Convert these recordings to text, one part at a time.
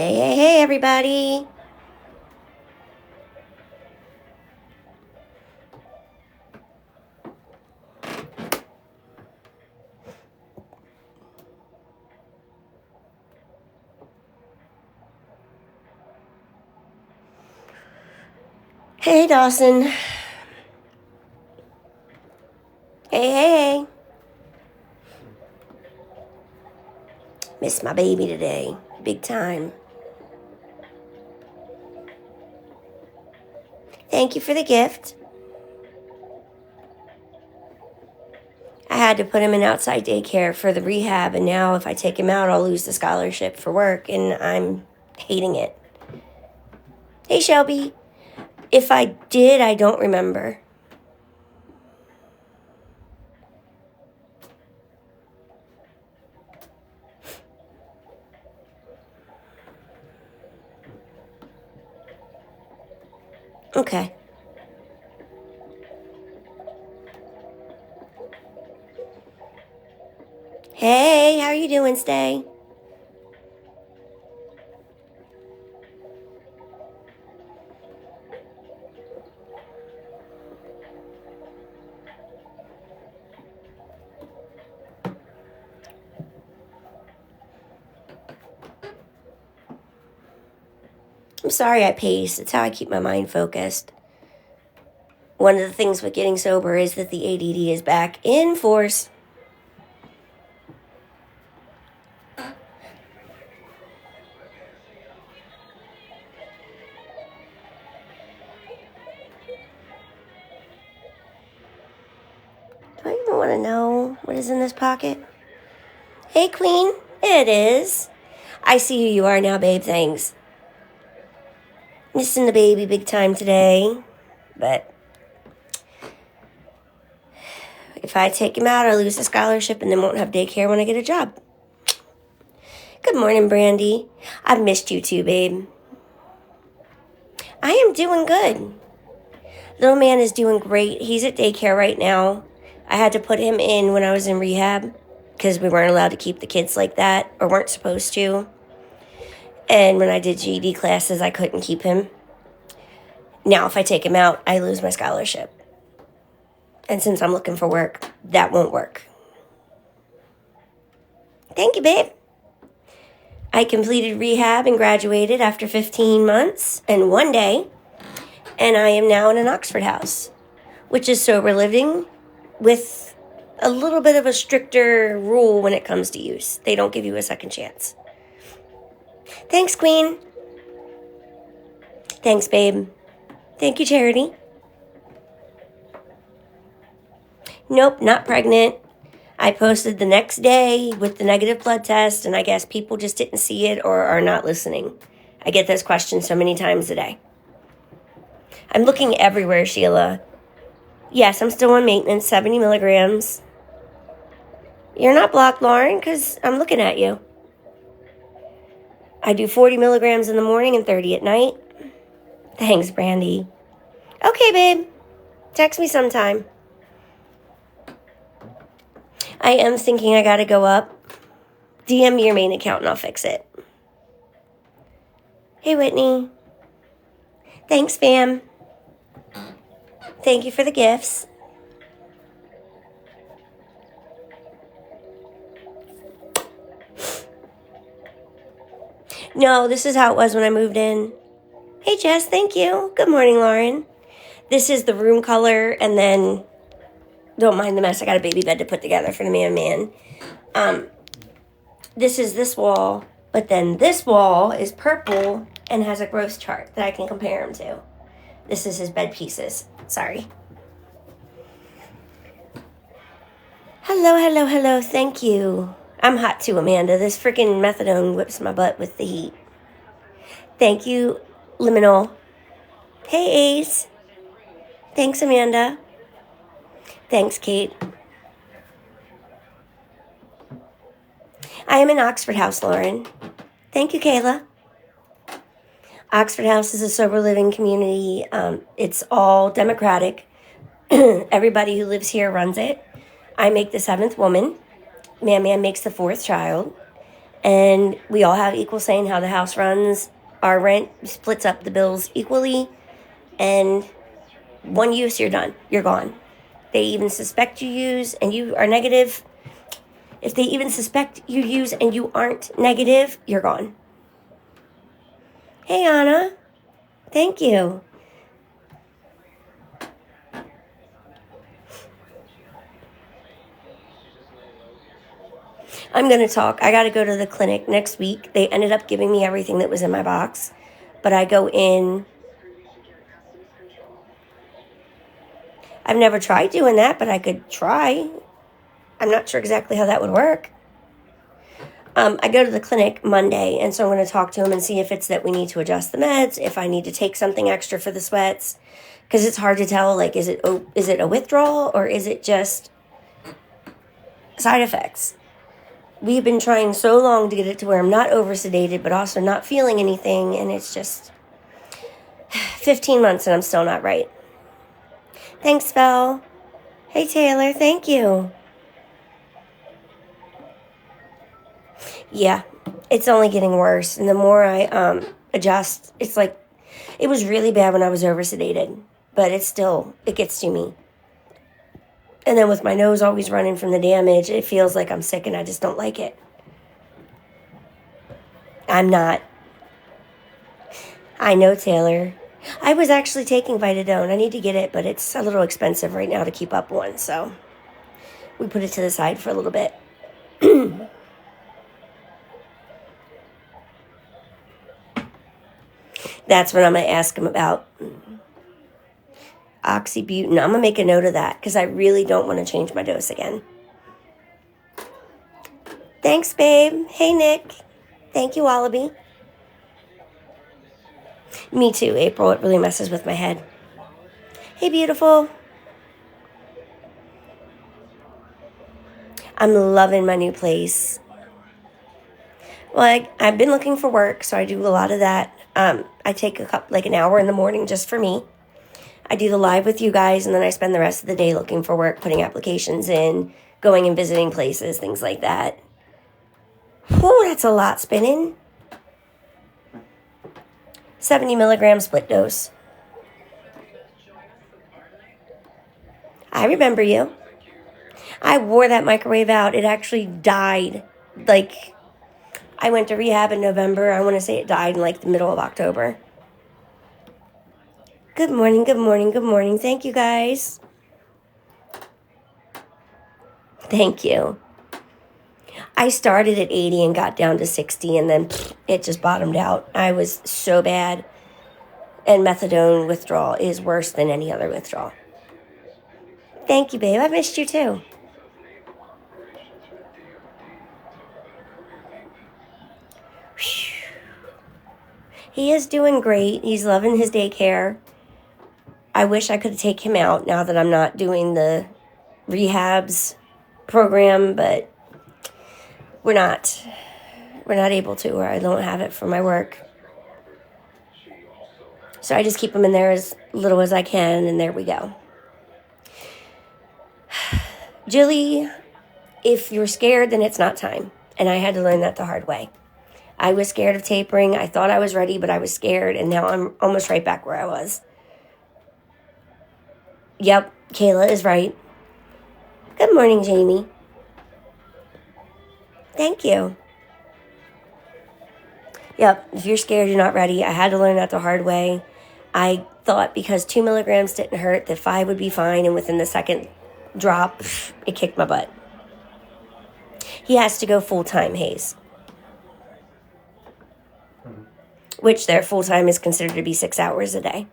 Hey, everybody. Hey, Dawson. Hey. Miss my baby today. Big time. Thank you for the gift. I had to put him in outside daycare for the rehab, and now if I take him out, I'll lose the scholarship for work, and I'm hating it. Hey, Shelby. If I did, I don't remember. Okay. Hey, how are you doing, Stay? I'm sorry I pace. It's how I keep my mind focused. One of the things with getting sober is that the ADD is back in force. Do I even want to know what is in this pocket? Hey, Queen. It is. I see who you are now, babe. Thanks. Missing the baby big time today. But if I take him out, I lose the scholarship and then won't have daycare when I get a job. Good morning, Brandy. I've missed you too, babe. I am doing good. Little man is doing great. He's at daycare right now. I had to put him in when I was in rehab because we weren't allowed to keep the kids like that, or weren't supposed to. And when I did GED classes, I couldn't keep him. Now, if I take him out, I lose my scholarship. And since I'm looking for work, that won't work. Thank you, babe. I completed rehab and graduated after 15 months and 1 day. And I am now in an Oxford house, which is sober living with a little bit of a stricter rule when it comes to use. They don't give you a second chance. Thanks, Queen. Thanks, babe. Thank you, Charity. Nope, not pregnant. I posted the next day with the negative blood test, and I guess people just didn't see it or are not listening. I get those questions so many times a day. I'm looking everywhere, Sheila. Yes, I'm still on maintenance, 70 milligrams. You're not blocked, Lauren, because I'm looking at you. I do 40 milligrams in the morning and 30 at night. Thanks, Brandy. Okay, babe. Text me sometime. I am thinking I gotta go up. DM me your main account and I'll fix it. Hey, Whitney. Thanks, fam. Thank you for the gifts. No, this is how it was when I moved in. Hey, Jess, thank you. Good morning, Lauren. This is the room color, and then don't mind the mess. I got a baby bed to put together for the man. This is this wall, but then this wall is purple and has a growth chart that I can compare him to. This is his bed pieces. Sorry. Hello. Thank you. I'm hot too, Amanda. This freaking methadone whips my butt with the heat. Thank you, Liminal. Hey, Ace. Thanks, Amanda. Thanks, Kate. I am in Oxford House, Lauren. Thank you, Kayla. Oxford House is a sober living community. It's all democratic. Everybody who lives here runs it. I make the 7th woman. Man makes the 4th child. and we all have equal say in how the house runs. Our rent splits up the bills equally, and one use, you're done. You're gone. They even suspect you use and you are negative. If they even suspect you use and you aren't negative, you're gone. Hey, Anna. Thank you. I'm going to talk. I got to go to the clinic next week. They ended up giving me everything that was in my box, but I go in. I've never tried doing that, but I could try. I'm not sure exactly how that would work. I go to the clinic Monday, and so I'm going to talk to him and see if it's that we need to adjust the meds, if I need to take something extra for the sweats, because it's hard to tell, like, is it a withdrawal or is it just side effects? We've been trying so long to get it to where I'm not over-sedated, but also not feeling anything, and it's just 15 months and I'm still not right. Thanks, Val. Hey, Taylor, thank you. Yeah, it's only getting worse, and the more I adjust, it's like, it was really bad when I was over-sedated, but it gets to me. And then with my nose always running from the damage, it feels like I'm sick and I just don't like it. I'm not. I know, Taylor. I was actually taking Vitadone. I need to get it, but it's a little expensive right now to keep up one, so we put it to the side for a little bit. That's what I'm going to ask him about. Oxybutynin. I'm going to make a note of that because I really don't want to change my dose again. Thanks, babe. Hey, Nick. Thank you, Wallaby. Me too, April. It really messes with my head. Hey, beautiful. I'm loving my new place. Well, I've been looking for work, so I do a lot of that. I take an hour in the morning just for me. I do the live with you guys, and then I spend the rest of the day looking for work, putting applications in, going and visiting places, things like that. Whew, that's a lot spinning. 70 milligram split dose. I remember you. I wore that microwave out. It actually died. I went to rehab in November. I want to say it died in the middle of October. Good morning, good morning, good morning. Thank you, guys. Thank you. I started at 80 and got down to 60, and then it just bottomed out. I was so bad. And methadone withdrawal is worse than any other withdrawal. Thank you, babe. I missed you, too. He is doing great. He's loving his daycare. I wish I could take him out now that I'm not doing the rehabs program, but we're not able to, or I don't have it for my work. So I just keep him in there as little as I can, and there we go. Jilly, if you're scared, then it's not time. And I had to learn that the hard way. I was scared of tapering. I thought I was ready, but I was scared, and now I'm almost right back where I was. Yep, Kayla is right. Good morning, Jamie. Thank you. Yep, if you're scared, you're not ready. I had to learn that the hard way. I thought because 2 milligrams didn't hurt, that 5 would be fine, and within the second drop, it kicked my butt. He has to go full-time, Hayes. Which their full-time is considered to be 6 hours a day.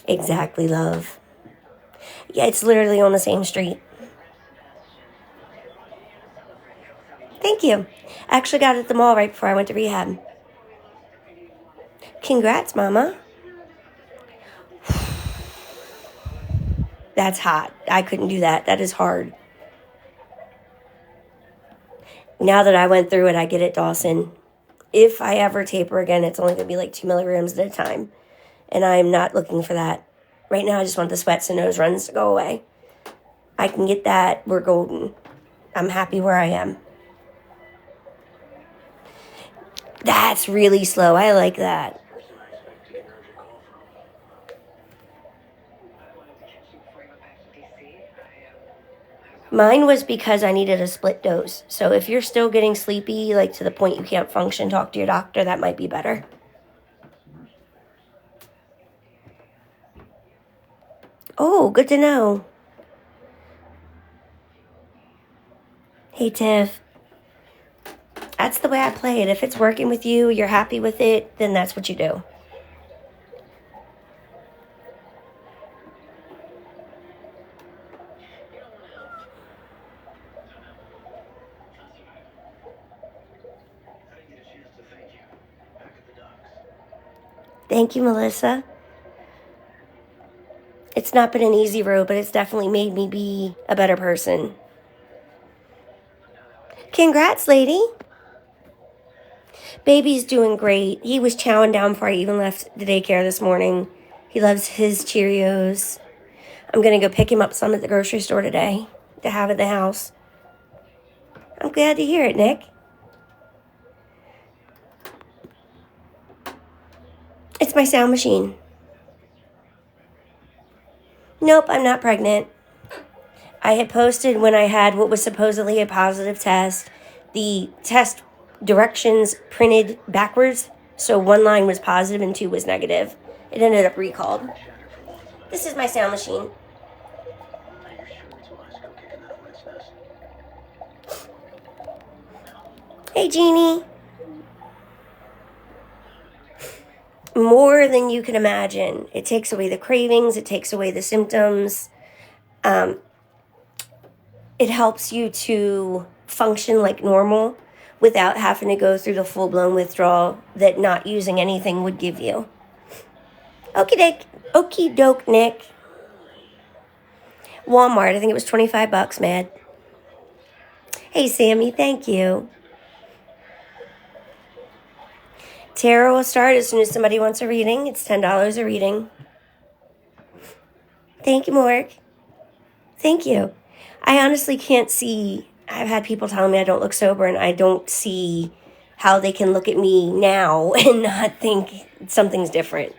Exactly, love. Yeah, it's literally on the same street. Thank you. I actually got it at the mall right before I went to rehab. Congrats, Mama. That's hot. I couldn't do that. That is hard. Now that I went through it, I get it, Dawson. If I ever taper again, it's only going to be 2 milligrams at a time. And I'm not looking for that. Right now, I just want the sweats and nose runs to go away. I can get that. We're golden. I'm happy where I am. That's really slow. I like that. Mine was because I needed a split dose. So if you're still getting sleepy, like to the point you can't function, talk to your doctor. That might be better. Oh, good to know. Hey, Tiff. That's the way I play it. If it's working with you, you're happy with it, then that's what you do. Thank you, Melissa. It's not been an easy road, but it's definitely made me be a better person. Congrats, lady. Baby's doing great. He was chowing down before I even left the daycare this morning. He loves his Cheerios. I'm going to go pick him up some at the grocery store today to have at the house. I'm glad to hear it, Nick. It's my sound machine. Nope, I'm not pregnant. I had posted when I had what was supposedly a positive test, the test directions printed backwards, so one line was positive and 2 was negative. It ended up recalled. This is my sound machine. Hey, Jeannie. More than you can imagine. It takes away the cravings. It takes away the symptoms. It helps you to function like normal without having to go through the full-blown withdrawal that not using anything would give you. Okie doke, Nick. Walmart, I think it was $25, Mad. Hey, Sammy, thank you. Tarot will start as soon as somebody wants a reading. It's $10 a reading. Thank you, Morg. Thank you. I honestly can't see. I've had people telling me I don't look sober, and I don't see how they can look at me now and not think something's different.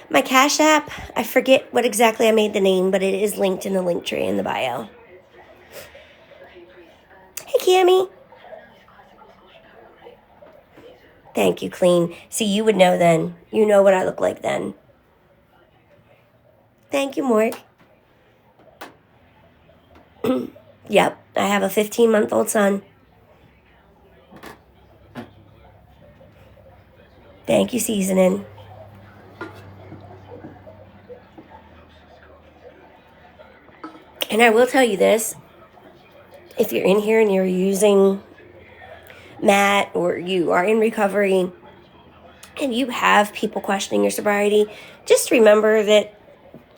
My Cash App, I forget what exactly I made the name, but it is linked in the link tree in the bio. Hey, Cammie. Thank you, Clean. See, you would know then. You know what I look like then. Thank you, Morg. Yep, I have a 15-month-old son. Thank you, Seasoning. And I will tell you this. If you're in here and you're using Matt or you are in recovery and you have people questioning your sobriety, just remember that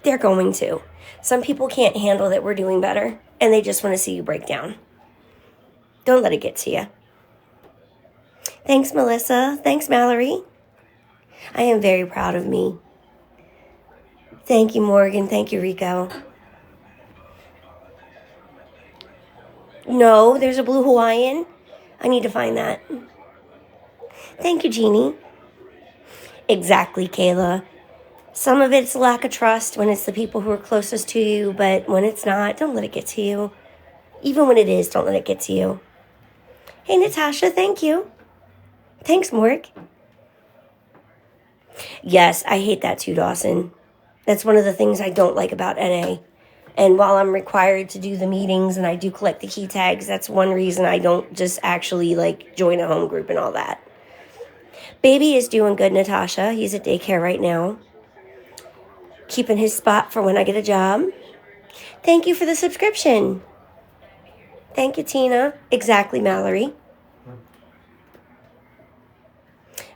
they're going to. Some people can't handle that we're doing better, and they just want to see you break down. Don't let it get to you. Thanks, Melissa. Thanks, Mallory. I am very proud of me. Thank you, Morgan. Thank you, Rico. No, there's a blue Hawaiian. I need to find that. Thank you, Jeannie. Exactly, Kayla. Some of it's lack of trust when it's the people who are closest to you, but when it's not, don't let it get to you. Even when it is, don't let it get to you. Hey, Natasha, thank you. Thanks, Morg. Yes, I hate that too, Dawson. That's one of the things I don't like about NA. And while I'm required to do the meetings and I do collect the key tags, that's one reason I don't just actually join a home group and all that. Baby is doing good, Natasha. He's at daycare right now. Keeping his spot for when I get a job. Thank you for the subscription. Thank you, Tina. Exactly, Mallory.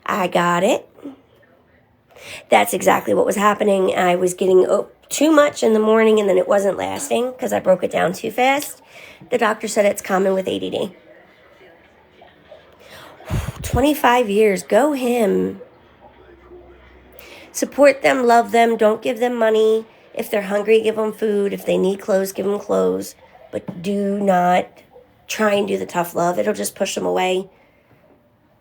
I got it. That's exactly what was happening. I was getting too much in the morning, and then it wasn't lasting because I broke it down too fast. The doctor said it's common with ADD. 25 years. Go him. Support them, love them, don't give them money. If they're hungry, give them food. If they need clothes, give them clothes. But do not try and do the tough love. It'll just push them away.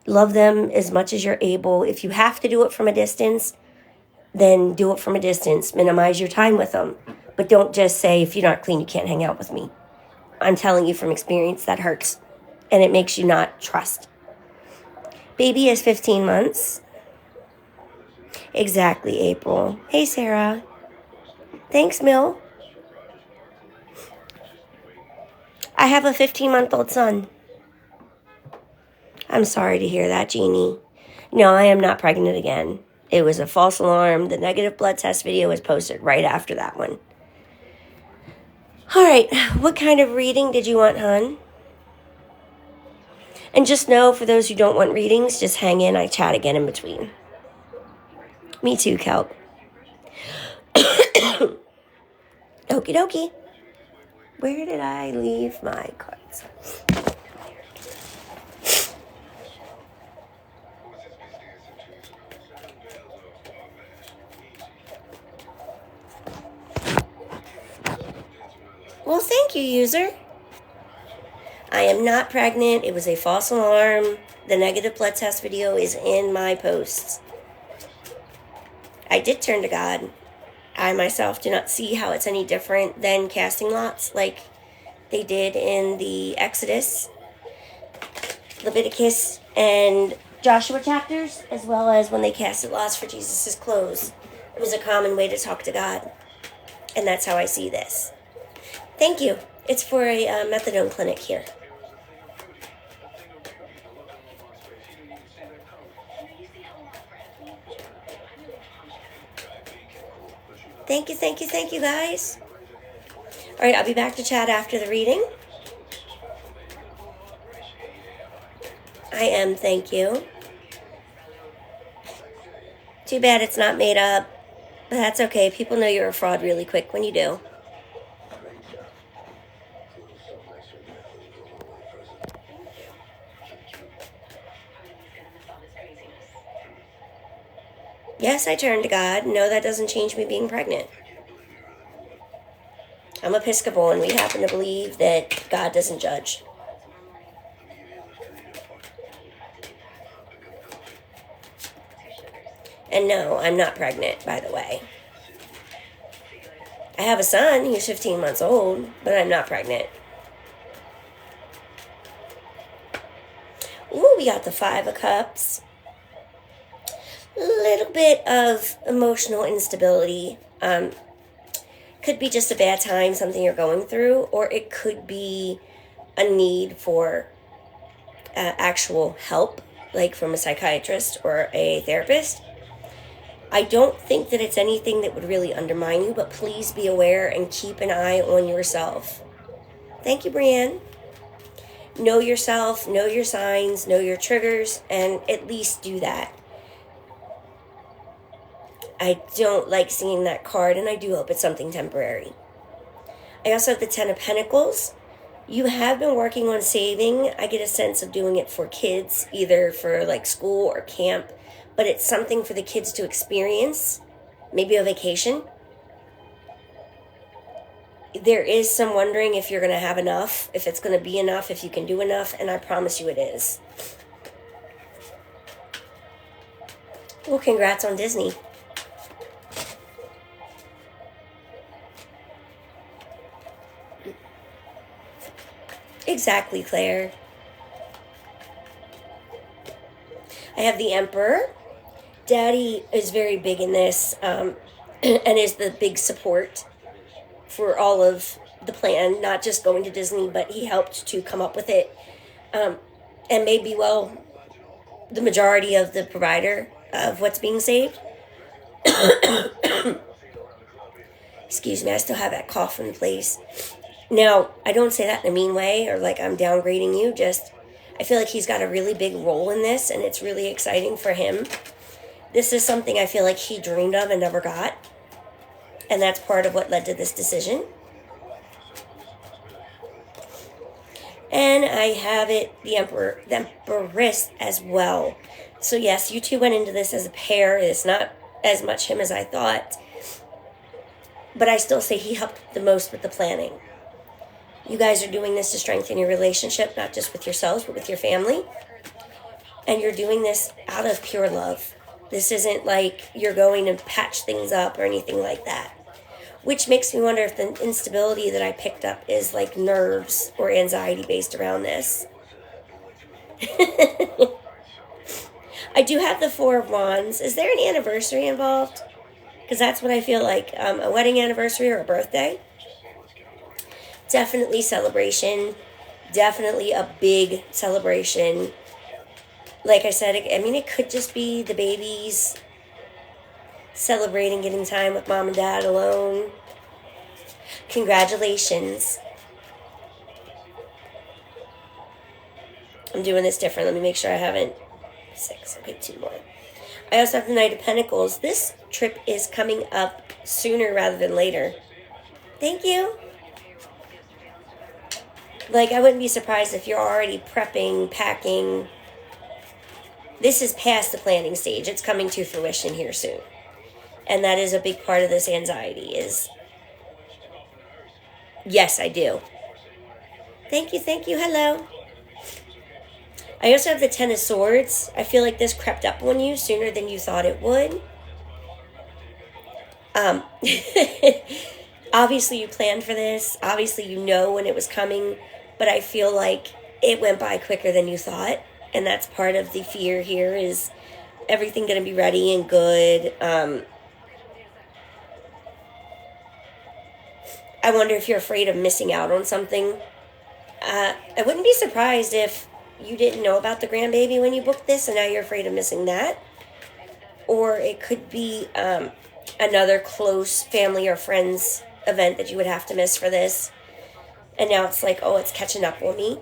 Love them as much as you're able. If you have to do it from a distance, then do it from a distance. Minimize your time with them. But don't just say, if you're not clean, you can't hang out with me. I'm telling you from experience, that hurts. And it makes you not trust. Baby is 15 months. Exactly, April. Hey, Sarah. Thanks, Mill. I have a 15-month-old son. I'm sorry to hear that, Jeannie. No, I am not pregnant again. It was a false alarm. The negative blood test video was posted right after that one. All right, what kind of reading did you want, hon? And just know, for those who don't want readings, just hang in. I chat again in between. Me too, Kelp. Okie dokie. Where did I leave my cards? Well, thank you, user. I am not pregnant. It was a false alarm. The negative blood test video is in my posts. I did turn to God. I myself do not see how it's any different than casting lots like they did in the Exodus, Leviticus, and Joshua chapters, as well as when they casted lots for Jesus' clothes. It was a common way to talk to God. And that's how I see this. Thank you. It's for a methadone clinic here. Thank you, guys. All right, I'll be back to chat after the reading. I am, thank you. Too bad it's not made up, but that's okay. People know you're a fraud really quick when you do. Yes, I turned to God. No, that doesn't change me being pregnant. I'm Episcopal, and we happen to believe that God doesn't judge. And no, I'm not pregnant, by the way. I have a son who's 15 months old, but I'm not pregnant. Ooh, we got the 5 of Cups. A little bit of emotional instability. Could be just a bad time, something you're going through, or it could be a need for actual help, like from a psychiatrist or a therapist. I don't think that it's anything that would really undermine you, but please be aware and keep an eye on yourself. Thank you, Brienne. Know yourself, know your signs, know your triggers, and at least do that. I don't like seeing that card, and I do hope it's something temporary. I also have the 10 of Pentacles. You have been working on saving. I get a sense of doing it for kids, either for like school or camp, but it's something for the kids to experience, maybe a vacation. There is some wondering if you're going to have enough, if it's going to be enough, if you can do enough, and I promise you it is. Well, congrats on Disney. Exactly, Claire. I have the Emperor. Daddy is very big in this and is the big support for all of the plan, not just going to Disney, but he helped to come up with it. And maybe, well, the majority of the provider of what's being saved. Excuse me, I still have that cough in place. Now, I don't say that in a mean way or like I'm downgrading you, just I feel like he's got a really big role in this and it's really exciting for him. This is something I feel like he dreamed of and never got. And that's part of what led to this decision. And I have it, the Empress as well. So yes, you two went into this as a pair. It's not as much him as I thought. But I still say he helped the most with the planning. You guys are doing this to strengthen your relationship, not just with yourselves, but with your family. And you're doing this out of pure love. This isn't like you're going to patch things up or anything like that. Which makes me wonder if the instability that I picked up is like nerves or anxiety based around this. I do have the Four of Wands. Is there an anniversary involved? Because that's what I feel like. A wedding anniversary or a birthday. Definitely celebration. Definitely a big celebration. Like I said, I mean, it could just be the babies celebrating getting time with mom and dad alone. Congratulations. I'm doing this different. Let me make sure I haven't. 6. Okay, 2 more. I also have the Knight of Pentacles. This trip is coming up sooner rather than later. Thank you. Like, I wouldn't be surprised if you're already prepping, packing. This is past the planning stage. It's coming to fruition here soon. And that is a big part of this anxiety is, yes, I do. Thank you, hello. I also have the Ten of Swords. I feel like this crept up on you sooner than you thought it would. Obviously you planned for this. Obviously you know when it was coming. But I feel like it went by quicker than you thought. And that's part of the fear here is everything going to be ready and good. I wonder if you're afraid of missing out on something. I wouldn't be surprised if you didn't know about the grandbaby when you booked this and now you're afraid of missing that. Or it could be another close family or friends event that you would have to miss for this. And now it's like, oh, it's catching up on me.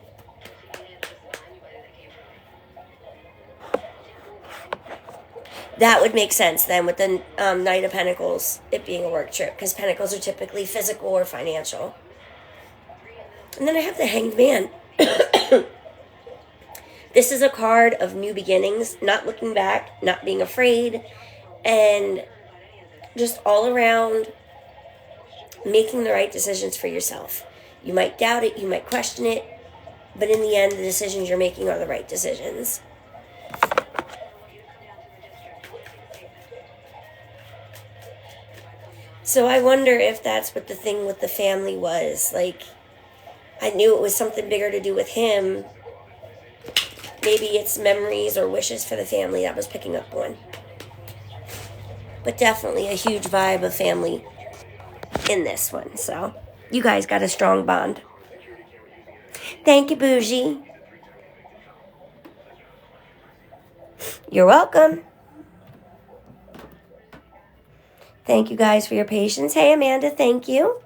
That would make sense then with the Knight of Pentacles, it being a work trip. Because Pentacles are typically physical or financial. And then I have the Hanged Man. This is a card of new beginnings, not looking back, not being afraid, and just all around making the right decisions for yourself. You might doubt it, you might question it, but in the end, the decisions you're making are the right decisions. So I wonder if that's what the thing with the family was. Like, I knew it was something bigger to do with him. Maybe it's memories or wishes for the family that was picking up on. But definitely a huge vibe of family in this one. So you guys got a strong bond. Thank you, Bougie. You're welcome. Thank you guys for your patience. Hey, Amanda, thank you.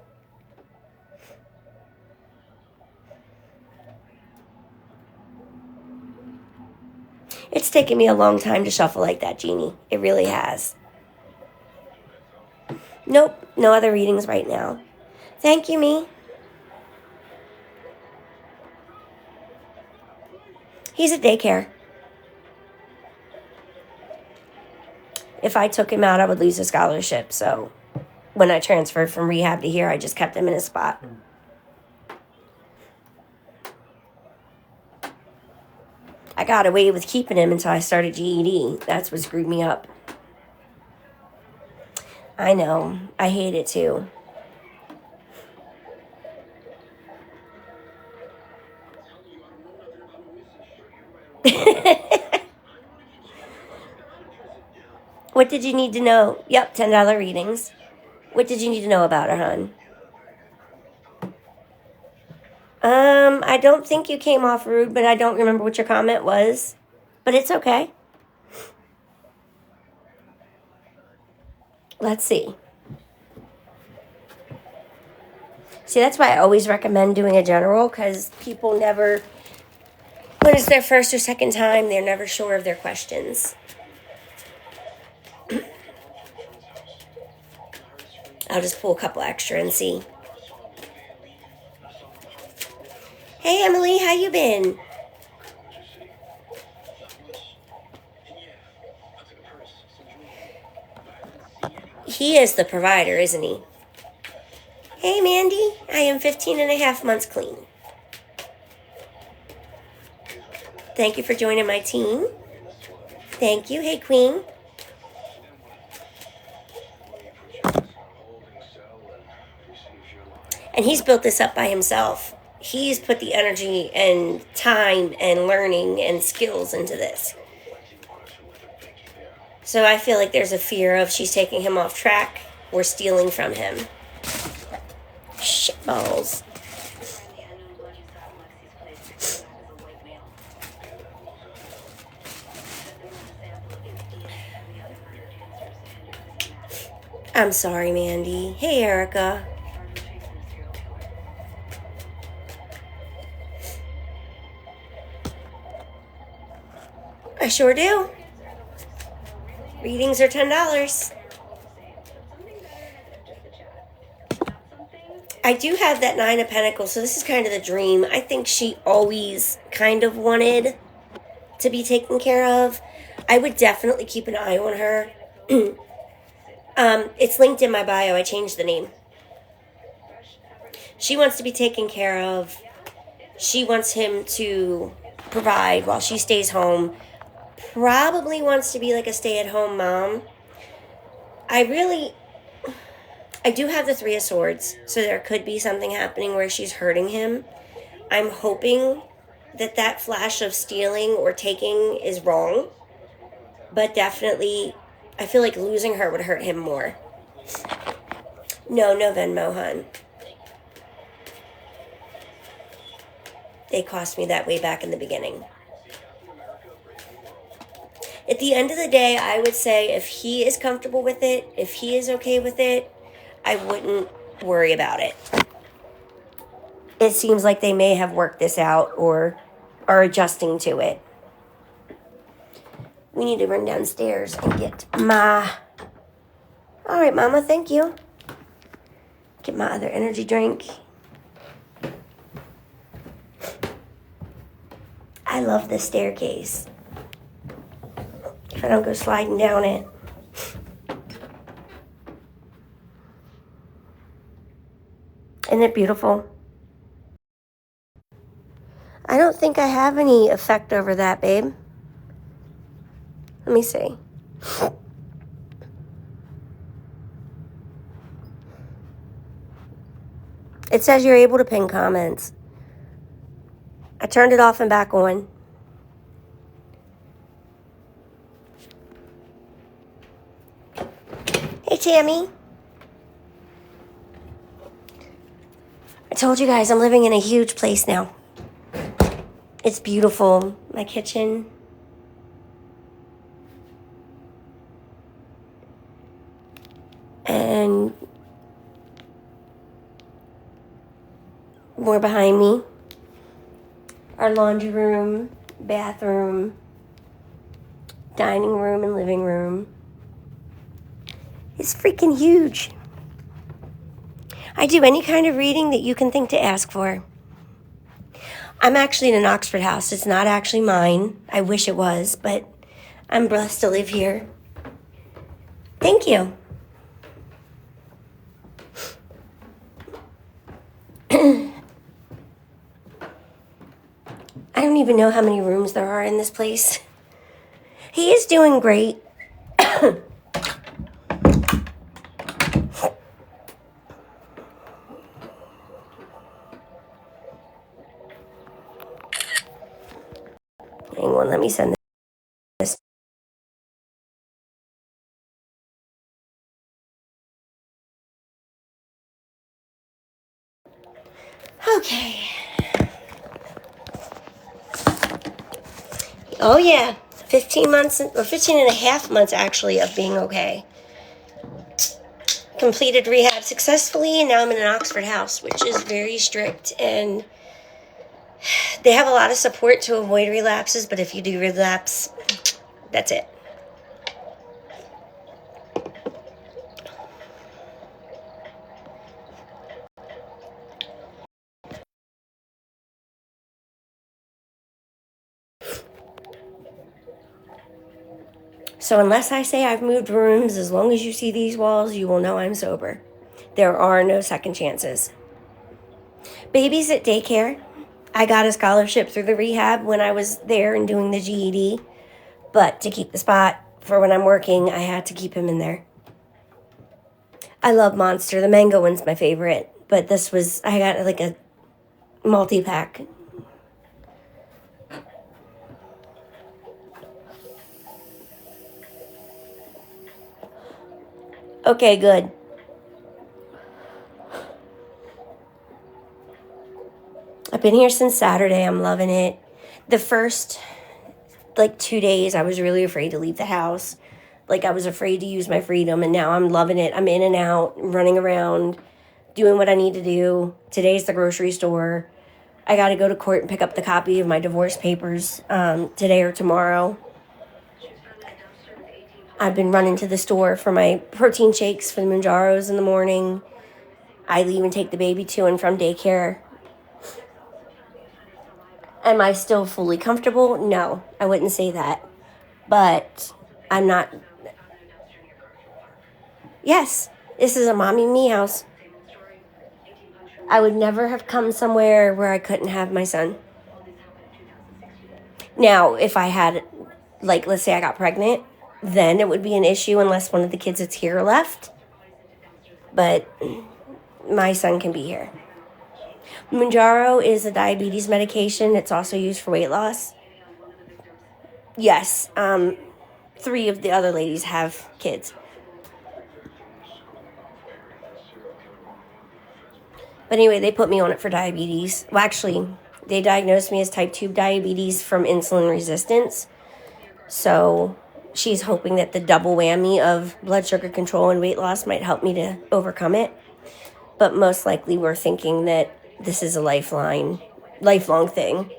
It's taken me a long time to shuffle like that, Jeannie. It really has. Nope, no other readings right now. Thank you, me. He's at daycare. If I took him out, I would lose a scholarship. So when I transferred from rehab to here, I just kept him in his spot. I got away with keeping him until I started GED. That's what screwed me up. I know. I hate it too. What did you need to know? Yep, $10 readings. What did you need to know about her, hon? I don't think you came off rude, but I don't remember what your comment was. But it's okay. Let's see. See, that's why I always recommend doing a general, because people never, when it's their first or second time, they're never sure of their questions. I'll just pull a couple extra and see. Hey, Emily, how you been? He is the provider, isn't he? Hey, Mandy. I am 15 and a half months clean. Thank you for joining my team. Thank you. Hey, Queen. And he's built this up by himself. He's put the energy and time and learning and skills into this. So I feel like there's a fear of she's taking him off track or stealing from him. Shitballs. I'm sorry, Mandy. Hey, Erica. I sure do. Readings are $10. I do have that 9 of Pentacles, so this is kind of the dream. I think she always kind of wanted to be taken care of. I would definitely keep an eye on her. It's linked in my bio. I changed the name. She wants to be taken care of. She wants him to provide while she stays home. Probably wants to be like a stay-at-home mom. I do have the 3 of Swords, so there could be something happening where she's hurting him. I'm hoping that flash of stealing or taking is wrong. But definitely, I feel like losing her would hurt him more. No Venmo, hun. They cost me that way back in the beginning. At the end of the day, I would say if he is comfortable with it, if he is okay with it, I wouldn't worry about it. It seems like they may have worked this out or are adjusting to it. We need to run downstairs and get my... All right, Mama, thank you. Get my other energy drink. I love this staircase. If I don't go sliding down it. Isn't it beautiful? I don't think I have any effect over that, babe. Let me see. It says you're able to pin comments. I turned it off and back on. Hey, Tammy. I told you guys I'm living in a huge place now. It's beautiful. My kitchen. And more behind me. Our laundry room, bathroom, dining room, and living room. It's freaking huge. I do any kind of reading that you can think to ask for. I'm actually in an Oxford house. It's not actually mine. I wish it was, but I'm blessed to live here. Thank you. I don't even know how many rooms there are in this place. He is doing great. Hang on, let me send this. Okay. Oh yeah, 15 months, or 15 and a half months actually of being okay. Completed rehab successfully, and now I'm in an Oxford house, which is very strict, and they have a lot of support to avoid relapses, but if you do relapse, that's it. So unless I say I've moved rooms, as long as you see these walls, you will know I'm sober. There are no second chances. Babies at daycare. I got a scholarship through the rehab when I was there and doing the GED. But to keep the spot for when I'm working, I had to keep him in there. I love Monster. The mango one's my favorite. But this was, I got like a multi-pack. Okay, good. I've been here since Saturday. I'm loving it. The first, 2 days, I was really afraid to leave the house. I was afraid to use my freedom, and now I'm loving it. I'm in and out, running around, doing what I need to do. Today's the grocery store. I got to go to court and pick up the copy of my divorce papers today or tomorrow. I've been running to the store for my protein shakes for the Manjaros in the morning. I even take the baby to and from daycare. Am I still fully comfortable? No, I wouldn't say that. But I'm not. Yes, this is a mommy me house. I would never have come somewhere where I couldn't have my son. Now, if I had, let's say I got pregnant, then it would be an issue unless one of the kids that's here left. But my son can be here. Mounjaro is a diabetes medication. It's also used for weight loss. Yes, 3 of the other ladies have kids. But anyway, they put me on it for diabetes. Well, actually, they diagnosed me as type 2 diabetes from insulin resistance. So she's hoping that the double whammy of blood sugar control and weight loss might help me to overcome it. But most likely we're thinking that this is a lifelong thing.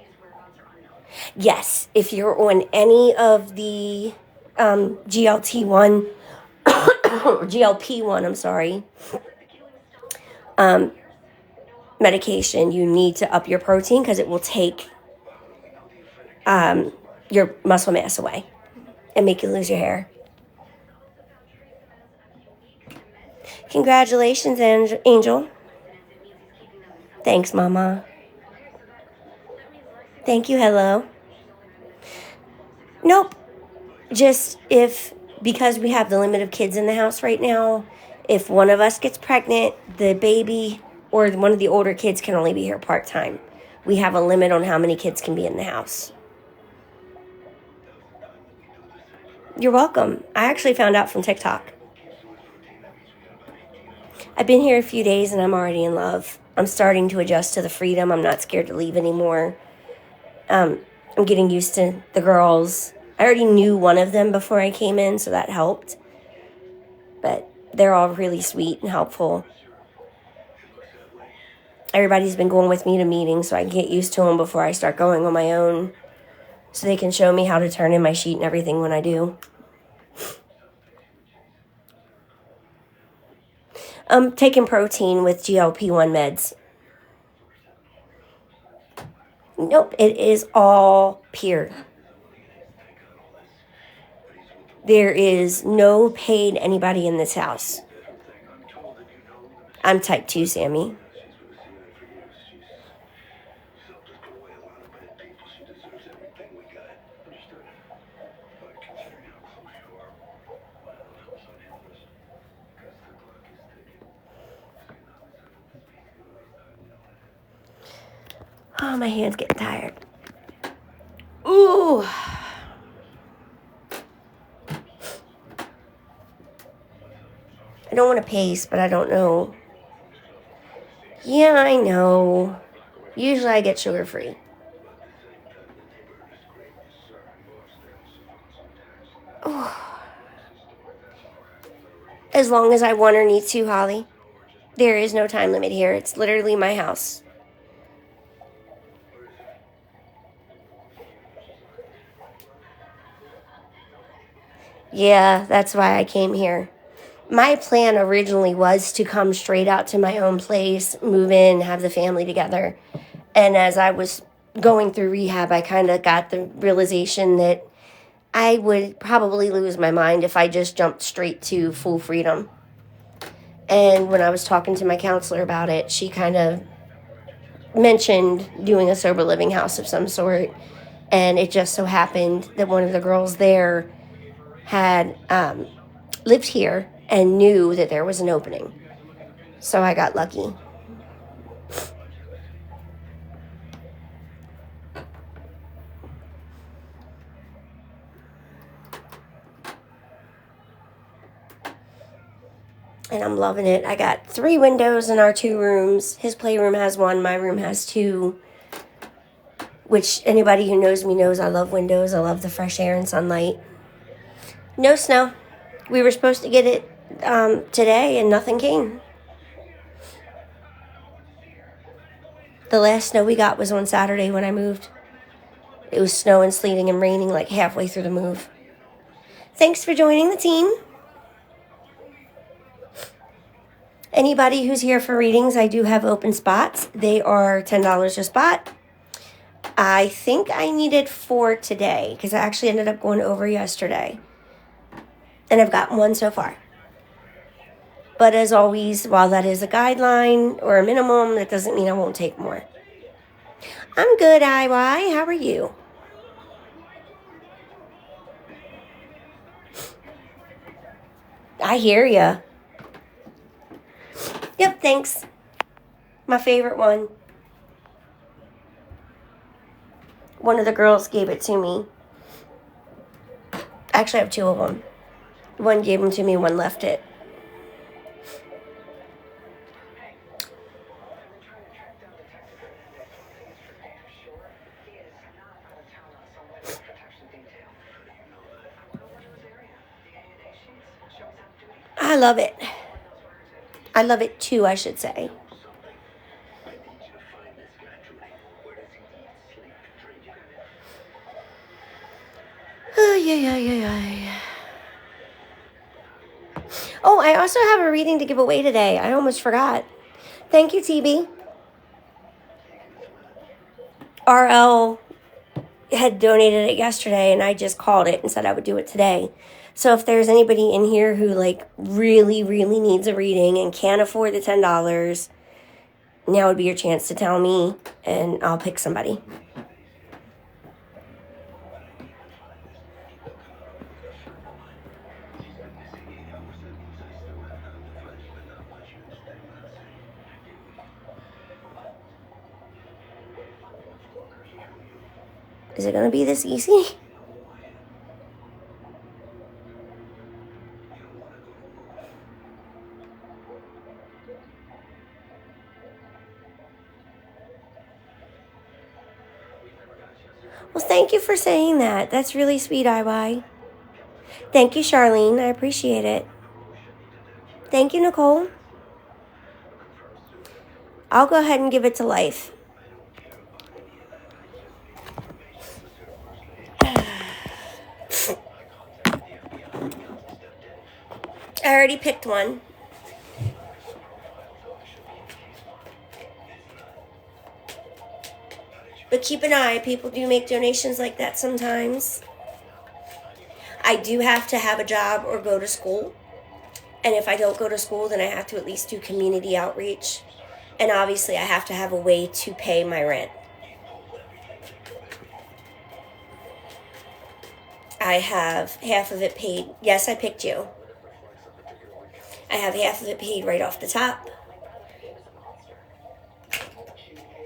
Yes, if you're on any of the GLP-1, medication, you need to up your protein because it will take your muscle mass away and make you lose your hair. Congratulations, Angel. Thanks, Mama. Thank you, hello. Nope. Just because we have the limit of kids in the house right now, if one of us gets pregnant, the baby or one of the older kids can only be here part-time. We have a limit on how many kids can be in the house. You're welcome. I actually found out from TikTok. I've been here a few days and I'm already in love. I'm starting to adjust to the freedom. I'm not scared to leave anymore. I'm getting used to the girls. I already knew one of them before I came in, so that helped. But they're all really sweet and helpful. Everybody's been going with me to meetings, so I can get used to them before I start going on my own. So they can show me how to turn in my sheet and everything when I do. I'm taking protein with GLP-1 meds. Nope, it is all pure. There is no paid anybody in this house. I'm type 2, Sammy. Oh, my hand's getting tired. Ooh. I don't want to pace, but I don't know. Yeah, I know. Usually I get sugar-free. Ooh. As long as I want or need to, Holly. There is no time limit here. It's literally my house. Yeah, that's why I came here. My plan originally was to come straight out to my own place, move in, have the family together. And as I was going through rehab, I kind of got the realization that I would probably lose my mind if I just jumped straight to full freedom. And when I was talking to my counselor about it, she kind of mentioned doing a sober living house of some sort. And it just so happened that one of the girls there had lived here and knew that there was an opening. So I got lucky. And I'm loving it. I got 3 windows in our 2 rooms. His playroom has 1. My room has 2. Which anybody who knows me knows I love windows. I love the fresh air and sunlight. No snow. We were supposed to get it today and nothing came. The last snow we got was on Saturday when I moved. It was snowing, sleeting, and raining like halfway through the move. Thanks for joining the team. Anybody who's here for readings, I do have open spots. They are $10 a spot. I think I needed 4 today because I actually ended up going over yesterday. And I've got 1 so far. But as always, while that is a guideline or a minimum, that doesn't mean I won't take more. I'm good, IY. How are you? I hear ya. Yep, thanks. My favorite one. One of the girls gave it to me. Actually, I have 2 of them. One gave them to me, one left it. I love it. I love it too, I should say. Oh, I also have a reading to give away today. I almost forgot. Thank you, TB. RL had donated it yesterday, and I just called it and said I would do it today. So if there's anybody in here who really, really needs a reading and can't afford the $10, now would be your chance to tell me, and I'll pick somebody. Is it going to be this easy? Well, thank you for saying that. That's really sweet, IY. Thank you, Charlene. I appreciate it. Thank you, Nicole. I'll go ahead and give it to life. I already picked one. But keep an eye. People do make donations like that sometimes. I do have to have a job or go to school. And if I don't go to school, then I have to at least do community outreach. And obviously, I have to have a way to pay my rent. I have half of it paid. Yes, I picked you. I have half of it paid right off the top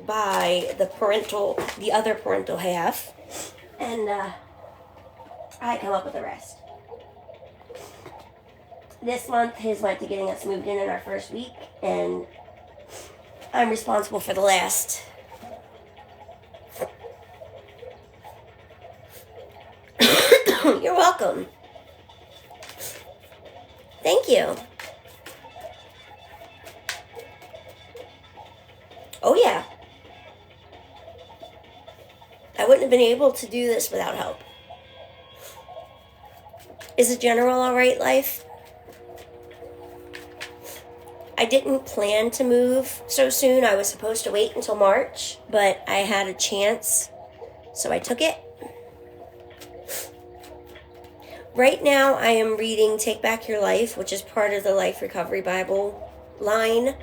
by the other parental half. And I come up with the rest. This month, his went to getting us moved in our first week, and I'm responsible for the last. You're welcome. Thank you. Oh, yeah. I wouldn't have been able to do this without help. Is the general all right, life? I didn't plan to move so soon. I was supposed to wait until March, but I had a chance, so I took it. Right now, I am reading Take Back Your Life, which is part of the Life Recovery Bible line.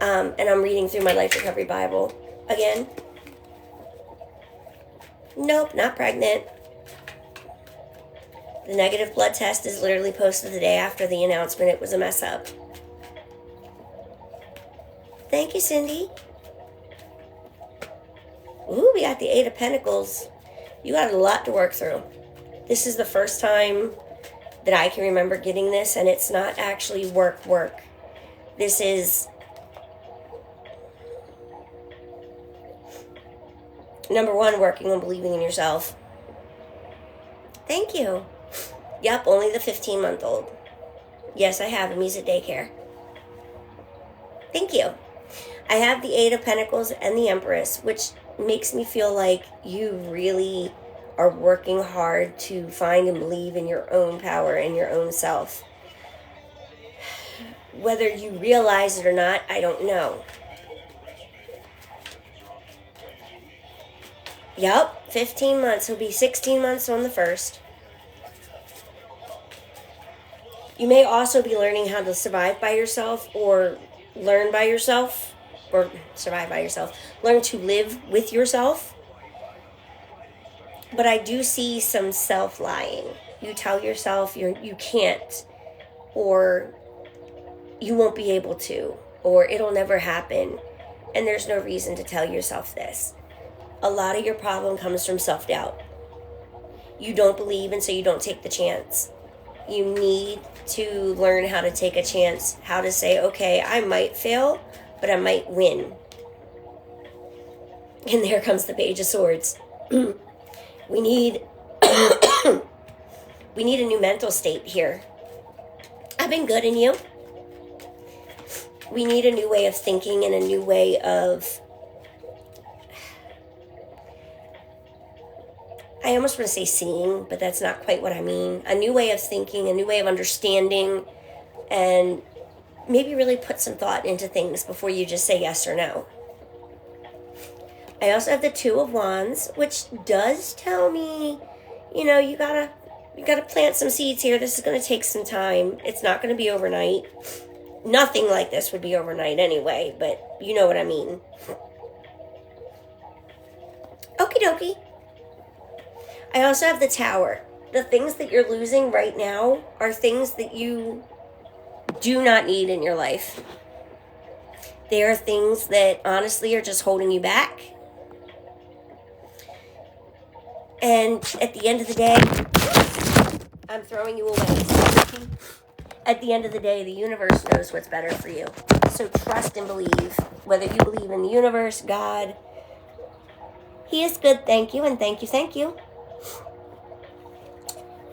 And I'm reading through my Life Recovery Bible again. Nope, not pregnant. The negative blood test is literally posted the day after the announcement. It was a mess up. Thank you, Cindy. Ooh, we got the Eight of Pentacles. You got a lot to work through. This is the first time that I can remember getting this, and it's not actually work. This is number one, working on believing in yourself. Thank you. Yep, only the 15-month-old. Yes, I have him. He's at daycare. Thank you. I have the Eight of Pentacles and the Empress, which makes me feel like you really are working hard to find and believe in your own power and your own self. Whether you realize it or not, I don't know. Yep, 15 months. He'll be 16 months on the 1st. You may also be learning how to survive by yourself or learn by yourself, or survive by yourself. Learn to live with yourself. But I do see some self-lying. You tell yourself you can't, or you won't be able to, or it'll never happen. And there's no reason to tell yourself this. A lot of your problem comes from self-doubt. You don't believe, and so you don't take the chance. You need to learn how to take a chance, how to say, okay, I might fail, but I might win. And there comes the Page of Swords. We need we need a new mental state here. I've been good in you. We need a new way of thinking and a new way of, I almost want to say seeing, but that's not quite what I mean. A new way of thinking, a new way of understanding, and maybe really put some thought into things before you just say yes or no. I also have the Two of Wands, which does tell me, you gotta plant some seeds here. This is going to take some time. It's not going to be overnight. Nothing like this would be overnight anyway, but you know what I mean. Okie dokie. I also have the Tower. The things that you're losing right now are things that you do not need in your life. They are things that honestly are just holding you back. And at the end of the day, I'm throwing you away. At the end of the day, the universe knows what's better for you. So trust and believe. Whether you believe in the universe, God, He is good, thank you, and thank you.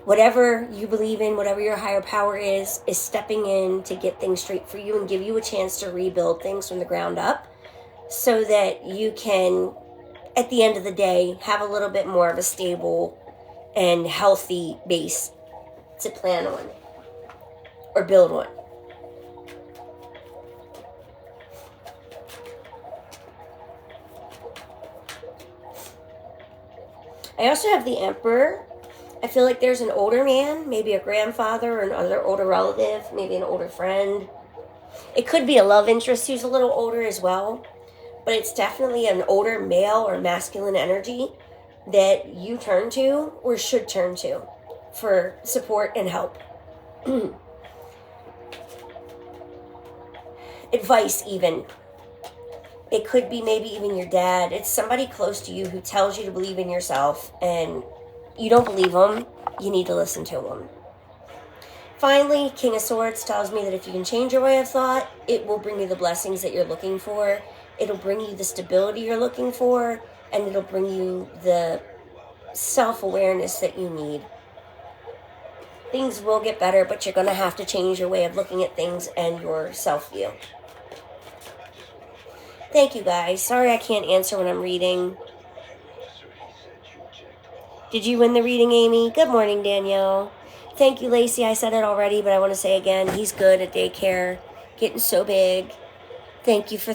Whatever you believe in, whatever your higher power is stepping in to get things straight for you and give you a chance to rebuild things from the ground up so that you can, at the end of the day, have a little bit more of a stable and healthy base to plan on or build on. I also have the Emperor. I feel like there's an older man, maybe a grandfather or another older relative, maybe an older friend. It could be a love interest who's a little older as well, but it's definitely an older male or masculine energy that you turn to or should turn to for support and help. Advice even. It could be maybe even your dad. It's somebody close to you who tells you to believe in yourself, and you don't believe them, you need to listen to them. Finally, King of Swords tells me that if you can change your way of thought, it will bring you the blessings that you're looking for. It'll bring you the stability you're looking for, and it'll bring you the self-awareness that you need. Things will get better, but you're going to have to change your way of looking at things and your self-view. Thank you, guys. Sorry I can't answer when I'm reading. Did you win the reading, Amy? Good morning, Danielle. Thank you, Lacey. I said it already, but I want to say again, he's good at daycare, getting so big. Thank you for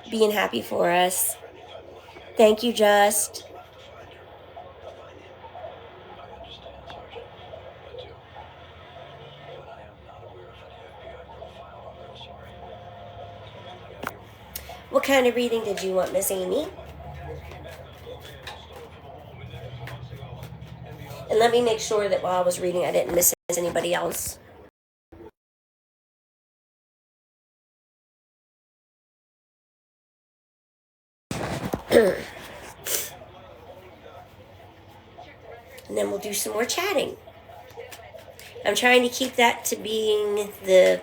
being happy for us. Thank you, Just. What kind of reading did you want, Miss Amy? And let me make sure that while I was reading, I didn't miss anybody else. And then we'll do some more chatting. I'm trying to keep that to being the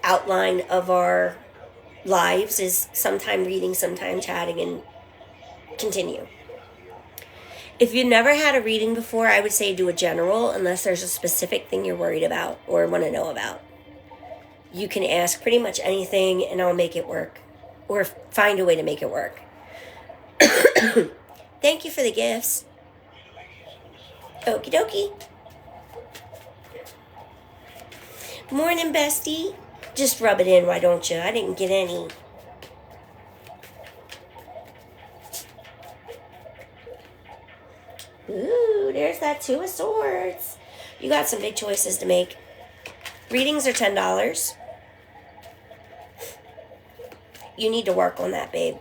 outline of our lives, is sometime reading, sometime chatting, and continue. If you've never had a reading before, I would say do a general, unless there's a specific thing you're worried about or want to know about. You can ask pretty much anything and I'll make it work, or find a way to make it work. Thank you for the gifts. Okie dokie. Morning, bestie. Just rub it in, why don't you? I didn't get any. Ooh, there's that Two of Swords. You got some big choices to make. Readings are $10. You need to work on that, babe.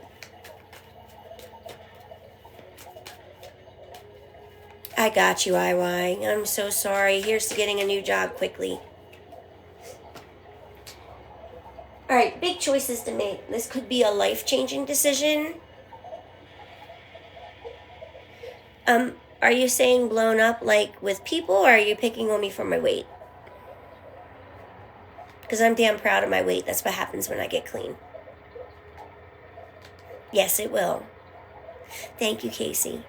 I got you, IY. I'm so sorry. Here's to getting a new job quickly. Alright, big choices to make. This could be a life-changing decision. Are you saying blown up like with people, or are you picking on me for my weight? Because I'm damn proud of my weight. That's what happens when I get clean. Yes, it will. Thank you, Casey.